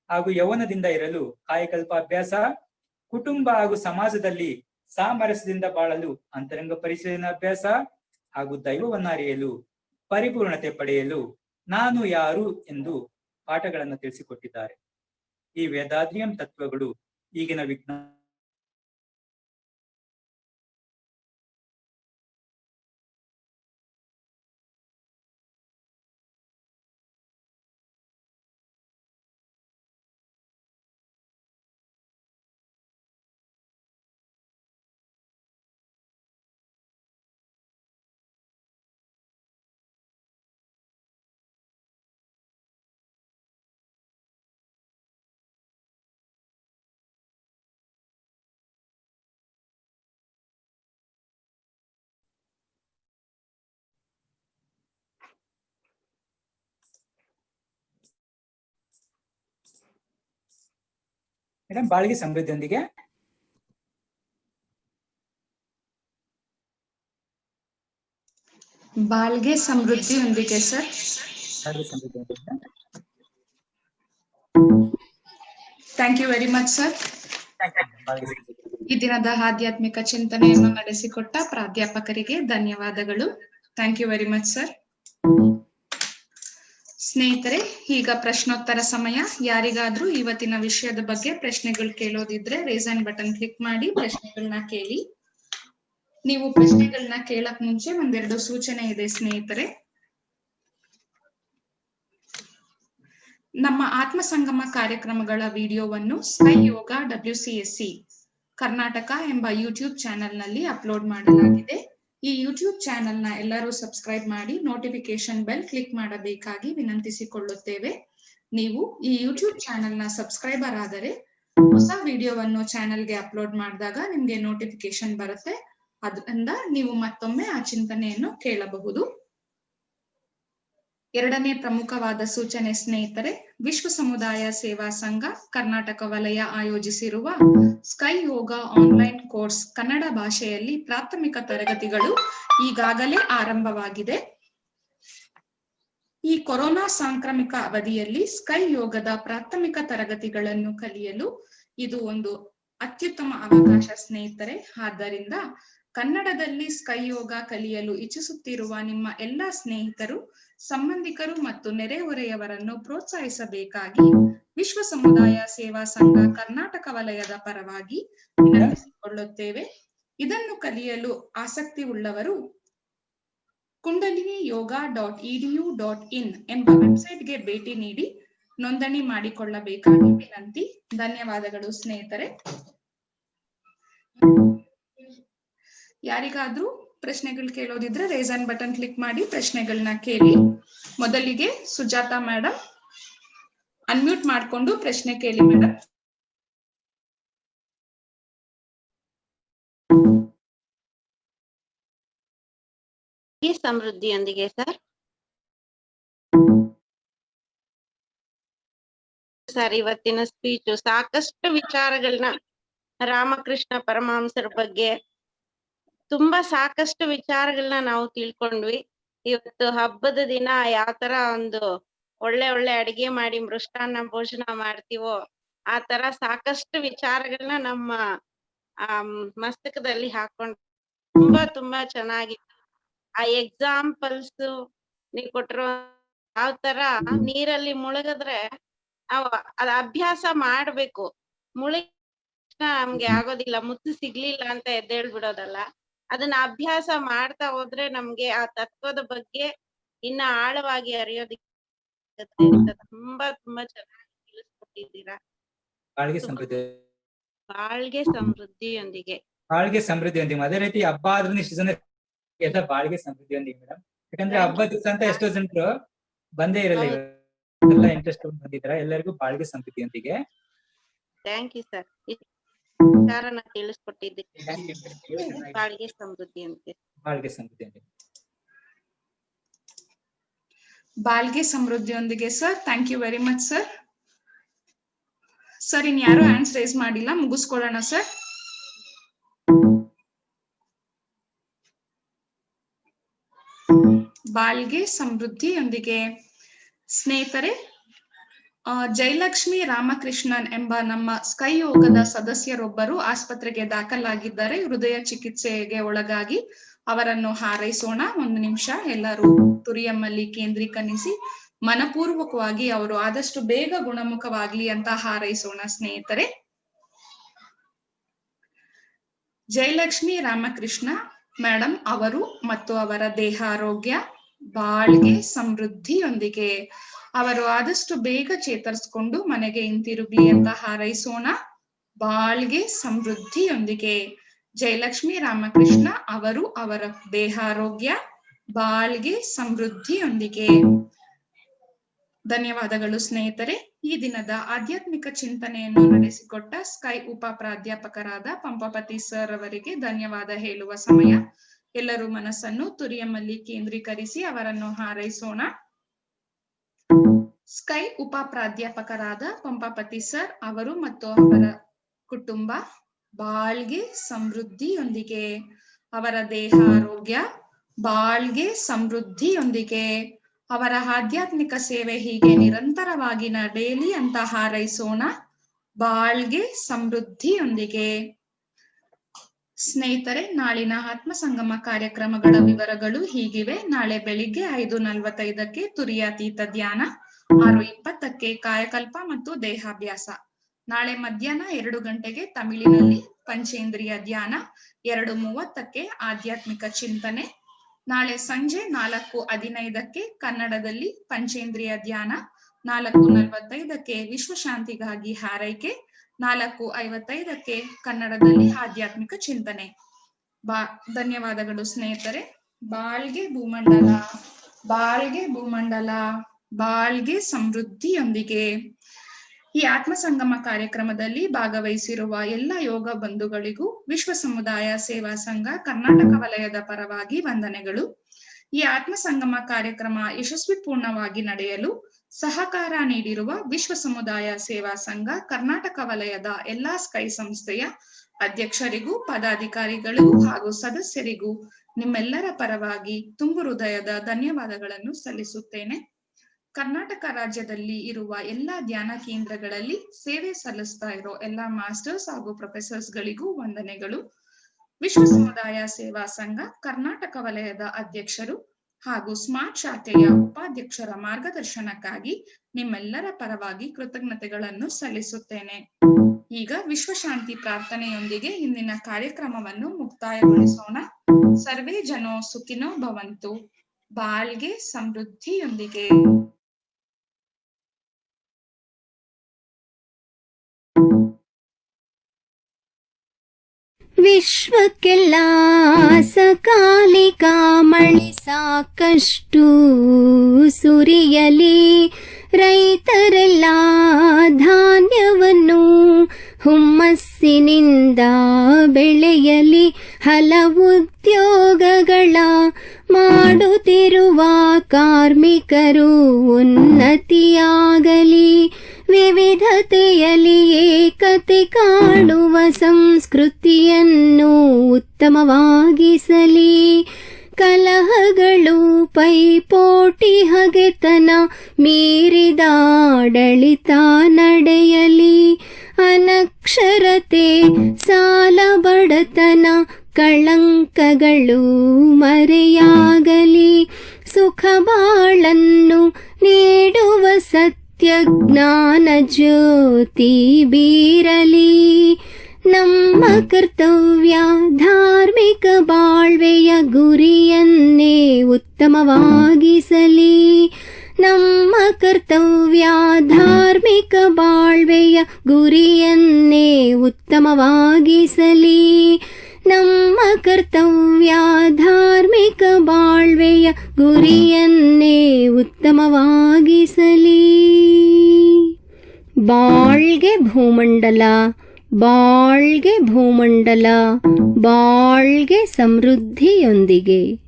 ಹಾಗೂ ಯೌವನದಿಂದ ಇರಲು ಕಾಯಕಲ್ಪ ಅಭ್ಯಾಸ, ಕುಟುಂಬ ಹಾಗೂ ಸಮಾಜದಲ್ಲಿ ಸಾಮರಸ್ಯದಿಂದ ಬಾಳಲು ಅಂತರಂಗ ಪರಿಶೀಲನಾ ಅಭ್ಯಾಸ ಹಾಗೂ ದೈವವನ್ನ ಅರಿಯಲು, ಪರಿಪೂರ್ಣತೆ ಪಡೆಯಲು ನಾನು ಯಾರು ಎಂದು ಪಾಠಗಳನ್ನು ತಿಳಿಸಿಕೊಟ್ಟಿದ್ದಾರೆ. ಈ ವೇದಾದ್ರಿಯಂ ತತ್ವಗಳು ಈಗಿನ ವಿಜ್ಞಾನ ಮೇಡಮ್ ಬಾಳಿಗೆ ಸಮೃದ್ಧಿಯೊಂದಿಗೆ ಬಾಳ್ಗೆ ಸಮೃದ್ಧಿಯೊಂದಿಗೆ sir. Thank you very much sir. ಈ ದಿನದ ಆಧ್ಯಾತ್ಮಿಕ ಚಿಂತನೆಯನ್ನು ನಡೆಸಿಕೊಟ್ಟ ಪ್ರಾಧ್ಯಾಪಕರಿಗೆ ಧನ್ಯವಾದಗಳು. Thank you very much sir. ಸ್ನೇಹಿತರೆ, ಈಗ ಪ್ರಶ್ನೋತ್ತರ ಸಮಯ. ಯಾರಿಗಾದ್ರೂ ಇವತ್ತಿನ ವಿಷಯದ ಬಗ್ಗೆ ಪ್ರಶ್ನೆಗಳು ಕೇಳೋದಿದ್ರೆ ರೇಸ್ ಹ್ಯಾಂಡ್ ಬಟನ್ ಕ್ಲಿಕ್ ಮಾಡಿ ಪ್ರಶ್ನೆಗಳನ್ನ ಕೇಳಿ. ನೀವು ಪ್ರಶ್ನೆಗಳನ್ನ ಕೇಳಕ್ ಮುಂಚೆ ಒಂದೆರಡು ಸೂಚನೆ ಇದೆ ಸ್ನೇಹಿತರೆ. ನಮ್ಮ ಆತ್ಮ ಸಂಗಮ ಕಾರ್ಯಕ್ರಮಗಳ ವಿಡಿಯೋವನ್ನು ಸ್ಕೈ ಯೋಗ WCSC ಕರ್ನಾಟಕ ಎಂಬ ಯೂಟ್ಯೂಬ್ ಚಾನೆಲ್ ನಲ್ಲಿ ಅಪ್ಲೋಡ್ ಮಾಡಲಾಗಿದೆ. ಈ ಯೂಟ್ಯೂಬ್ ಚಾನೆಲ್ ನ ಎಲ್ಲರೂ ಸಬ್ಸ್ಕ್ರೈಬ್ ಮಾಡಿ ನೋಟಿಫಿಕೇಶನ್ ಬೆಲ್ ಕ್ಲಿಕ್ ಮಾಡಬೇಕಾಗಿ ವಿನಂತಿಸಿಕೊಳ್ಳುತ್ತೇವೆ. ನೀವು ಈ ಯೂಟ್ಯೂಬ್ ಚಾನೆಲ್ ನ ಸಬ್ಸ್ಕ್ರೈಬರ್ ಆದರೆ ಹೊಸ ವಿಡಿಯೋವನ್ನು ಚಾನೆಲ್ಗೆ ಅಪ್ಲೋಡ್ ಮಾಡಿದಾಗ ನಿಮ್ಗೆ ನೋಟಿಫಿಕೇಶನ್ ಬರುತ್ತೆ. ಅದರಿಂದ ನೀವು ಮತ್ತೊಮ್ಮೆ ಆ ಚಿಂತನೆಯನ್ನು ಕೇಳಬಹುದು. ಎರಡನೇ ಪ್ರಮುಖವಾದ ಸೂಚನೆ ಸ್ನೇಹಿತರೆ, ವಿಶ್ವ ಸಮುದಾಯ ಸೇವಾ ಸಂಘ ಕರ್ನಾಟಕ ವಲಯ ಆಯೋಜಿಸಿರುವ ಸ್ಕೈ ಯೋಗ ಆನ್ಲೈನ್ ಕೋರ್ಸ್ ಕನ್ನಡ ಭಾಷೆಯಲ್ಲಿ ಪ್ರಾಥಮಿಕ ತರಗತಿಗಳು ಈಗಾಗಲೇ ಆರಂಭವಾಗಿದೆ. ಈ ಕೊರೋನಾ ಸಾಂಕ್ರಾಮಿಕ ಅವಧಿಯಲ್ಲಿ ಸ್ಕೈ ಯೋಗದ ಪ್ರಾಥಮಿಕ ತರಗತಿಗಳನ್ನು ಕಲಿಯಲು ಇದು ಒಂದು ಅತ್ಯುತ್ತಮ ಅವಕಾಶ ಸ್ನೇಹಿತರೆ. ಆದ್ದರಿಂದ ಕನ್ನಡದಲ್ಲಿ ಸ್ಕೈ ಯೋಗ ಕಲಿಯಲು ಇಚ್ಛಿಸುತ್ತಿರುವ ನಿಮ್ಮ ಎಲ್ಲಾ ಸ್ನೇಹಿತರು, ಸಂಬಂಧಿಕರು ಮತ್ತು ನೆರೆಹೊರೆಯವರನ್ನು ಪ್ರೋತ್ಸಾಹಿಸಬೇಕಾಗಿ ವಿಶ್ವ ಸಮುದಾಯ ಸೇವಾ ಸಂಘ ಕರ್ನಾಟಕ ವಲಯದ ಪರವಾಗಿ ವಿನಂತಿಸಿಕೊಳ್ಳುತ್ತೇವೆ. ಇದನ್ನು ಕಲಿಯಲು ಆಸಕ್ತಿ ಉಳ್ಳವರು kundaliniyoga.edu.in ಎಂಬ ವೆಬ್ಸೈಟ್ಗೆ ಭೇಟಿ ನೀಡಿ ನೋಂದಣಿ ಮಾಡಿಕೊಳ್ಳಬೇಕಾಗಿ ವಿನಂತಿ. ಧನ್ಯವಾದಗಳು ಸ್ನೇಹಿತರೆ. ಯಾರಿಗಾದ್ರೂ ಪ್ರಶ್ನೆಗಳು ಕೇಳೋದಿದ್ರೆ ರೇಸ್ ಹ್ಯಾಂಡ್ ಬಟನ್ ಕ್ಲಿಕ್ ಮಾಡಿ ಪ್ರಶ್ನೆಗಳನ್ನ ಕೇಳಿ. ಮೊದಲಿಗೆ ಸುಜಾತಾ ಮೇಡಮ್ ಅನ್ಮ್ಯೂಟ್ ಮಾಡ್ಕೊಂಡು ಪ್ರಶ್ನೆ ಕೇಳಿ ಮೇಡಮ್. ಸಮೃದ್ಧಿಯೊಂದಿಗೆ ಸರ್ ಇವತ್ತಿನ ಸ್ಪೀಚ್ ಸಾಕಷ್ಟು ವಿಚಾರಗಳನ್ನ ರಾಮಕೃಷ್ಣ ಪರಮಹಂಸರ ಬಗ್ಗೆ ತುಂಬಾ ಸಾಕಷ್ಟು ವಿಚಾರಗಳನ್ನ ನಾವು ತಿಳ್ಕೊಂಡ್ವಿ. ಇವತ್ತು ಹಬ್ಬದ ದಿನ ಯಾವ ತರ ಒಂದು ಒಳ್ಳೆ ಅಡಿಗೆ ಮಾಡಿ ಮೃಷ್ಟಾನ್ನ ಭೋಜನ ಮಾಡ್ತೀವೋ ಆ ತರ ಸಾಕಷ್ಟು ವಿಚಾರಗಳನ್ನ ನಮ್ಮ ಮಸ್ತಕದಲ್ಲಿ ಹಾಕೊಂಡು ತುಂಬಾ ಚೆನ್ನಾಗಿತ್ತು. ಆ ಎಕ್ಸಾಂಪಲ್ಸ್ ನೀವ್ ಕೊಟ್ಟಿರೋ ಯಾವ ತರ ನೀರಲ್ಲಿ ಮುಳುಗಿದ್ರೆ ನಾವು ಅದ ಅಭ್ಯಾಸ ಮಾಡ್ಬೇಕು. ಮುಳುಗಿ ನಮ್ಗೆ ಆಗೋದಿಲ್ಲ, ಮುತ್ತು ಸಿಗ್ಲಿಲ್ಲ ಅಂತ ಎದ್ದೇಳ್ಬಿಡೋದಲ್ಲ. ಅದನ್ನ ಅಭ್ಯಾಸ ಮಾಡ್ತಾ ಹೋದ್ರೆ ನಮ್ಗೆ ಆ ತತ್ವದ ಬಗ್ಗೆ ಇನ್ನ ಆಳವಾಗಿ ಅರಿಯೋದಕ್ಕೆ ತುಂಬಾ ಚೆನ್ನಾಗಿ ತಿಳಿಸ್ಕೊಟ್ಟಿದ್ದೀರಾ. ಬಾಳ್ಗೆ ಸಮೃದ್ಧಿಯೊಂದಿಗೆ ಅದೇ ರೀತಿ ಹಬ್ಬ ಆದ್ರೂ ಇಷ್ಟು ಜನ ಎಲ್ಲ ಬಾಳ್ಗೆ ಸಮೃದ್ಧಿಯೊಂದಿಗೆ ಮೇಡಮ್. ಯಾಕಂದ್ರೆ ಹಬ್ಬದ ದಿವಸ ಅಂತ ಎಷ್ಟೋ ಜನರು ಬಂದೇ ಇರಲ್ಲ, ಎಲ್ಲ ಇಂಟ್ರೆಸ್ಟ್ ಬಂದಿದ್ರ. ಎಲ್ಲರಿಗೂ ಬಾಳ್ಗೆ ಸಮೃದ್ಧಿಯೊಂದಿಗೆ ಥ್ಯಾಂಕ್ ಯು ಸರ್, ವಿಚಾರನ ತಿಳಿಸ್ಕೊಟ್ಟಿದ್ದಕ್ಕೆ. ಬಾಳ್ಗೆ ಸಮೃದ್ಧಿಯೊಂದಿಗೆ ಬಾಳ್ಗೆ ಸಮೃದ್ಧಿಯೊಂದಿಗೆ sir. Thank you very much sir. Sir ಇನ್ ಯಾರು ಹ್ಯಾಂಡ್ಸ್ ರೈಸ್ ಮಾಡಿಲ್ಲ, ಮುಗಿಸ್ಕೊಳ್ಳೋಣ ಸರ್. ಬಾಳ್ಗೆ ಸಮೃದ್ಧಿಯೊಂದಿಗೆ ಸ್ನೇಹಿತರೆ, ಜಯಲಕ್ಷ್ಮಿ ರಾಮಕೃಷ್ಣನ್ ಎಂಬ ನಮ್ಮ ಸ್ಕೈ ಯೋಗದ ಸದಸ್ಯರೊಬ್ಬರು ಆಸ್ಪತ್ರೆಗೆ ದಾಖಲಾಗಿದ್ದಾರೆ. ಹೃದಯ ಚಿಕಿತ್ಸೆಗೆ ಒಳಗಾಗಿ ಅವರನ್ನು ಹಾರೈಸೋಣ. 1 ನಿಮಿಷ ಎಲ್ಲರೂ ತುರಿಯಮ್ಮಲ್ಲಿ ಕೇಂದ್ರೀಕರಿಸಿ ಮನಪೂರ್ವಕವಾಗಿ ಅವರು ಆದಷ್ಟು ಬೇಗ ಗುಣಮುಖವಾಗ್ಲಿ ಅಂತ ಹಾರೈಸೋಣ ಸ್ನೇಹಿತರೆ. ಜಯಲಕ್ಷ್ಮಿ ರಾಮಕೃಷ್ಣ ಮೇಡಮ್ ಅವರು ಮತ್ತು ಅವರ ದೇಹಾರೋಗ್ಯ ಬಾಳ್ಗೆ ಸಮೃದ್ಧಿಯೊಂದಿಗೆ ಅವರು ಆದಷ್ಟು ಬೇಗ ಚೇತರಿಸಿಕೊಂಡು ಮನೆಗೆ ಹಿಂತಿರುಗ್ಲಿ ಅಂತ ಹಾರೈಸೋಣ. ಬಾಳ್ಗೆ ಸಮೃದ್ಧಿಯೊಂದಿಗೆ ಜಯಲಕ್ಷ್ಮಿ ರಾಮಕೃಷ್ಣ ಅವರು ಅವರ ದೇಹಾರೋಗ್ಯ ಬಾಳ್ಗೆ ಸಮೃದ್ಧಿಯೊಂದಿಗೆ. ಧನ್ಯವಾದಗಳು ಸ್ನೇಹಿತರೆ. ಈ ದಿನದ ಆಧ್ಯಾತ್ಮಿಕ ಚಿಂತನೆಯನ್ನು ನಡೆಸಿಕೊಟ್ಟ ಸ್ಕೈ ಉಪ ಪ್ರಾಧ್ಯಾಪಕರಾದ ಪಂಪಾಪತಿ ಸರ್ ಅವರಿಗೆ ಧನ್ಯವಾದ ಹೇಳುವ ಸಮಯ. ಎಲ್ಲರೂ ಮನಸ್ಸನ್ನು ತುರಿಯಮ್ಮಲ್ಲಿ ಕೇಂದ್ರೀಕರಿಸಿ ಅವರನ್ನು ಹಾರೈಸೋಣ. ಸ್ಕೈ ಉಪ ಪ್ರಾಧ್ಯಾಪಕರಾದ ಪಂಪಾಪತಿ ಸರ್ ಅವರು ಮತ್ತು ಅವರ ಕುಟುಂಬ ಬಾಳ್ಗೆ ಸಮೃದ್ಧಿಯೊಂದಿಗೆ, ಅವರ ದೇಹಾರೋಗ್ಯ ಬಾಳ್ಗೆ ಸಮೃದ್ಧಿಯೊಂದಿಗೆ, ಅವರ ಆಧ್ಯಾತ್ಮಿಕ ಸೇವೆ ಹೀಗೆ ನಿರಂತರವಾಗಿ ನಡೆಯಲಿ ಅಂತ ಹಾರೈಸೋಣ. ಬಾಳ್ಗೆ ಸಮೃದ್ಧಿಯೊಂದಿಗೆ. ಸ್ನೇಹಿತರೆ, ನಾಳಿನ ಆತ್ಮ ಸಂಗಮ ಕಾರ್ಯಕ್ರಮಗಳ ವಿವರಗಳು ಹೀಗಿವೆ. ನಾಳೆ ಬೆಳಿಗ್ಗೆ 5:45ಕ್ಕೆ ತುರಿಯಾತೀತ ಧ್ಯಾನ, 6:20ಕ್ಕೆ ಕಾಯಕಲ್ಪ ಮತ್ತು ದೇಹಾಭ್ಯಾಸ. ನಾಳೆ ಮಧ್ಯಾಹ್ನ 2 ಗಂಟೆಗೆ ತಮಿಳಿನಲ್ಲಿ ಪಂಚೇಂದ್ರಿಯ ಧ್ಯಾನ, 2:30ಕ್ಕೆ ಆಧ್ಯಾತ್ಮಿಕ ಚಿಂತನೆ. ನಾಳೆ ಸಂಜೆ 4:15ಕ್ಕೆ ಕನ್ನಡದಲ್ಲಿ ಪಂಚೇಂದ್ರಿಯ ಧ್ಯಾನ, 4:45ಕ್ಕೆ ವಿಶ್ವಶಾಂತಿಗಾಗಿ ಹಾರೈಕೆ, 4:55ಕ್ಕೆ ಕನ್ನಡದಲ್ಲಿ ಆಧ್ಯಾತ್ಮಿಕ ಚಿಂತನೆ. ಧನ್ಯವಾದಗಳು ಸ್ನೇಹಿತರೆ. ಬಾಳ್ಗೆ ಭೂಮಂಡಲ, ಬಾಳ್ಗೆ ಭೂಮಂಡಲ, ಬಾಳ್ಗೆ ಸಮೃದ್ಧಿಯೊಂದಿಗೆ. ಈ ಆತ್ಮ ಸಂಗಮ ಕಾರ್ಯಕ್ರಮದಲ್ಲಿ ಭಾಗವಹಿಸಿರುವ ಎಲ್ಲ ಯೋಗ ಬಂಧುಗಳಿಗೂ ವಿಶ್ವ ಸಮುದಾಯ ಸೇವಾ ಸಂಘ ಕರ್ನಾಟಕ ವಲಯದ ಪರವಾಗಿ ವಂದನೆಗಳು. ಈ ಆತ್ಮ ಸಂಗಮ ಕಾರ್ಯಕ್ರಮ ಯಶಸ್ವಿ ಪೂರ್ಣವಾಗಿ ನಡೆಯಲು ಸಹಕಾರ ನೀಡಿರುವ ವಿಶ್ವ ಸಮುದಾಯ ಸೇವಾ ಸಂಘ ಕರ್ನಾಟಕ ವಲಯದ ಎಲ್ಲಾ ಸ್ಕೈ ಸಂಸ್ಥೆಯ ಅಧ್ಯಕ್ಷರಿಗೂ ಪದಾಧಿಕಾರಿಗಳಿಗೂ ಹಾಗೂ ಸದಸ್ಯರಿಗೂ ನಿಮ್ಮೆಲ್ಲರ ಪರವಾಗಿ ತುಂಬು ಹೃದಯದ ಧನ್ಯವಾದಗಳನ್ನು ಸಲ್ಲಿಸುತ್ತೇನೆ. ಕರ್ನಾಟಕ ರಾಜ್ಯದಲ್ಲಿ ಇರುವ ಎಲ್ಲಾ ಧ್ಯಾನ ಕೇಂದ್ರಗಳಲ್ಲಿ ಸೇವೆ ಸಲ್ಲಿಸ್ತಾ ಇರೋ ಎಲ್ಲಾ ಮಾಸ್ಟರ್ಸ್ ಹಾಗೂ ಪ್ರೊಫೆಸರ್ಸ್ ಗಳಿಗೂ ವಂದನೆಗಳು. ವಿಶ್ವ ಸಮುದಾಯ ಸೇವಾ ಸಂಘ ಕರ್ನಾಟಕ ವಲಯದ ಅಧ್ಯಕ್ಷರು ಹಾಗೂ ಸ್ಮಾರ್ಟ್ ಶಾಖೆಯ ಉಪಾಧ್ಯಕ್ಷರ ಮಾರ್ಗದರ್ಶನಕ್ಕಾಗಿ ನಿಮ್ಮೆಲ್ಲರ ಪರವಾಗಿ ಕೃತಜ್ಞತೆಗಳನ್ನು ಸಲ್ಲಿಸುತ್ತೇನೆ. ಈಗ ವಿಶ್ವಶಾಂತಿ ಪ್ರಾರ್ಥನೆಯೊಂದಿಗೆ ಇಂದಿನ ಕಾರ್ಯಕ್ರಮವನ್ನು ಮುಕ್ತಾಯಗೊಳಿಸೋಣ. ಸರ್ವೇ ಜನೋ ಸುಖಿನೋ ಭವಂತು. ಬಾಳ್ಗೆ ಸಮೃದ್ಧಿಯೊಂದಿಗೆ. ವಿಶ್ವಕ್ಕೆಲ್ಲ ಸಕಾಲಿಕ ಮಳೆ ಸಾಕಷ್ಟು ಸುರಿಯಲಿ, ರೈತರೆಲ್ಲ ಧಾನ್ಯವನ್ನು ಹುಮ್ಮಸ್ಸಿನಿಂದ ಬೆಳೆಯಲಿ, ಹಲವು ಉದ್ಯೋಗಗಳ ಮಾಡುತ್ತ ಅನೇಕರು ಉನ್ನತಿಯಾಗಲಿ, ವಿವಿಧತೆಯಲ್ಲಿ ಏಕತೆ ಕಾಣುವ ಸಂಸ್ಕೃತಿಯನ್ನು ಉತ್ತಮವಾಗಿಸಲಿ. ಕಲಹಗಳು, ಪೈಪೋಟಿ, ಹಗೆತನ ಮೀರಿದ ಆಡಳಿತ ನಡೆಯಲಿ. ಅನಕ್ಷರತೆ, ಸಾಲ, ಬಡತನ, ಕಳಂಕಗಳು ಮರೆಯಾಗಲಿ. ಸುಖ ಬಾಳನ್ನು ನೀಡುವ ಸತ್ಯ ಜ್ಞಾನ ಜ್ಯೋತಿ ಬೀರಲಿ. ನಮ್ಮ ಕರ್ತವ್ಯ ಧಾರ್ಮಿಕ ಬಾಳ್ವೆಯ ಗುರಿಯನ್ನೇ ಉತ್ತಮವಾಗಿಸಲಿ. ನಮ್ಮ ಕರ್ತವ್ಯ ಧಾರ್ಮಿಕ ಬಾಳ್ವೆಯ ಗುರಿಯನ್ನೇ ಉತ್ತಮವಾಗಿಸಲಿ. ನಮ್ಮ ಕರ್ತವ್ಯ ಧಾರ್ಮಿಕ ಬಾಳ್ವೆಯ ಗುರಿಯನ್ನೇ ಉತ್ತಮವಾಗಿಸಲಿ. ಬಾಳ್ಗೆ ಭೂಮಂಡಲ, ಬಾಳ್ಗೆ ಭೂಮಂಡಲ, ಬಾಳ್ಗೆ ಸಮೃದ್ಧಿಯೊಂದಿಗೆ.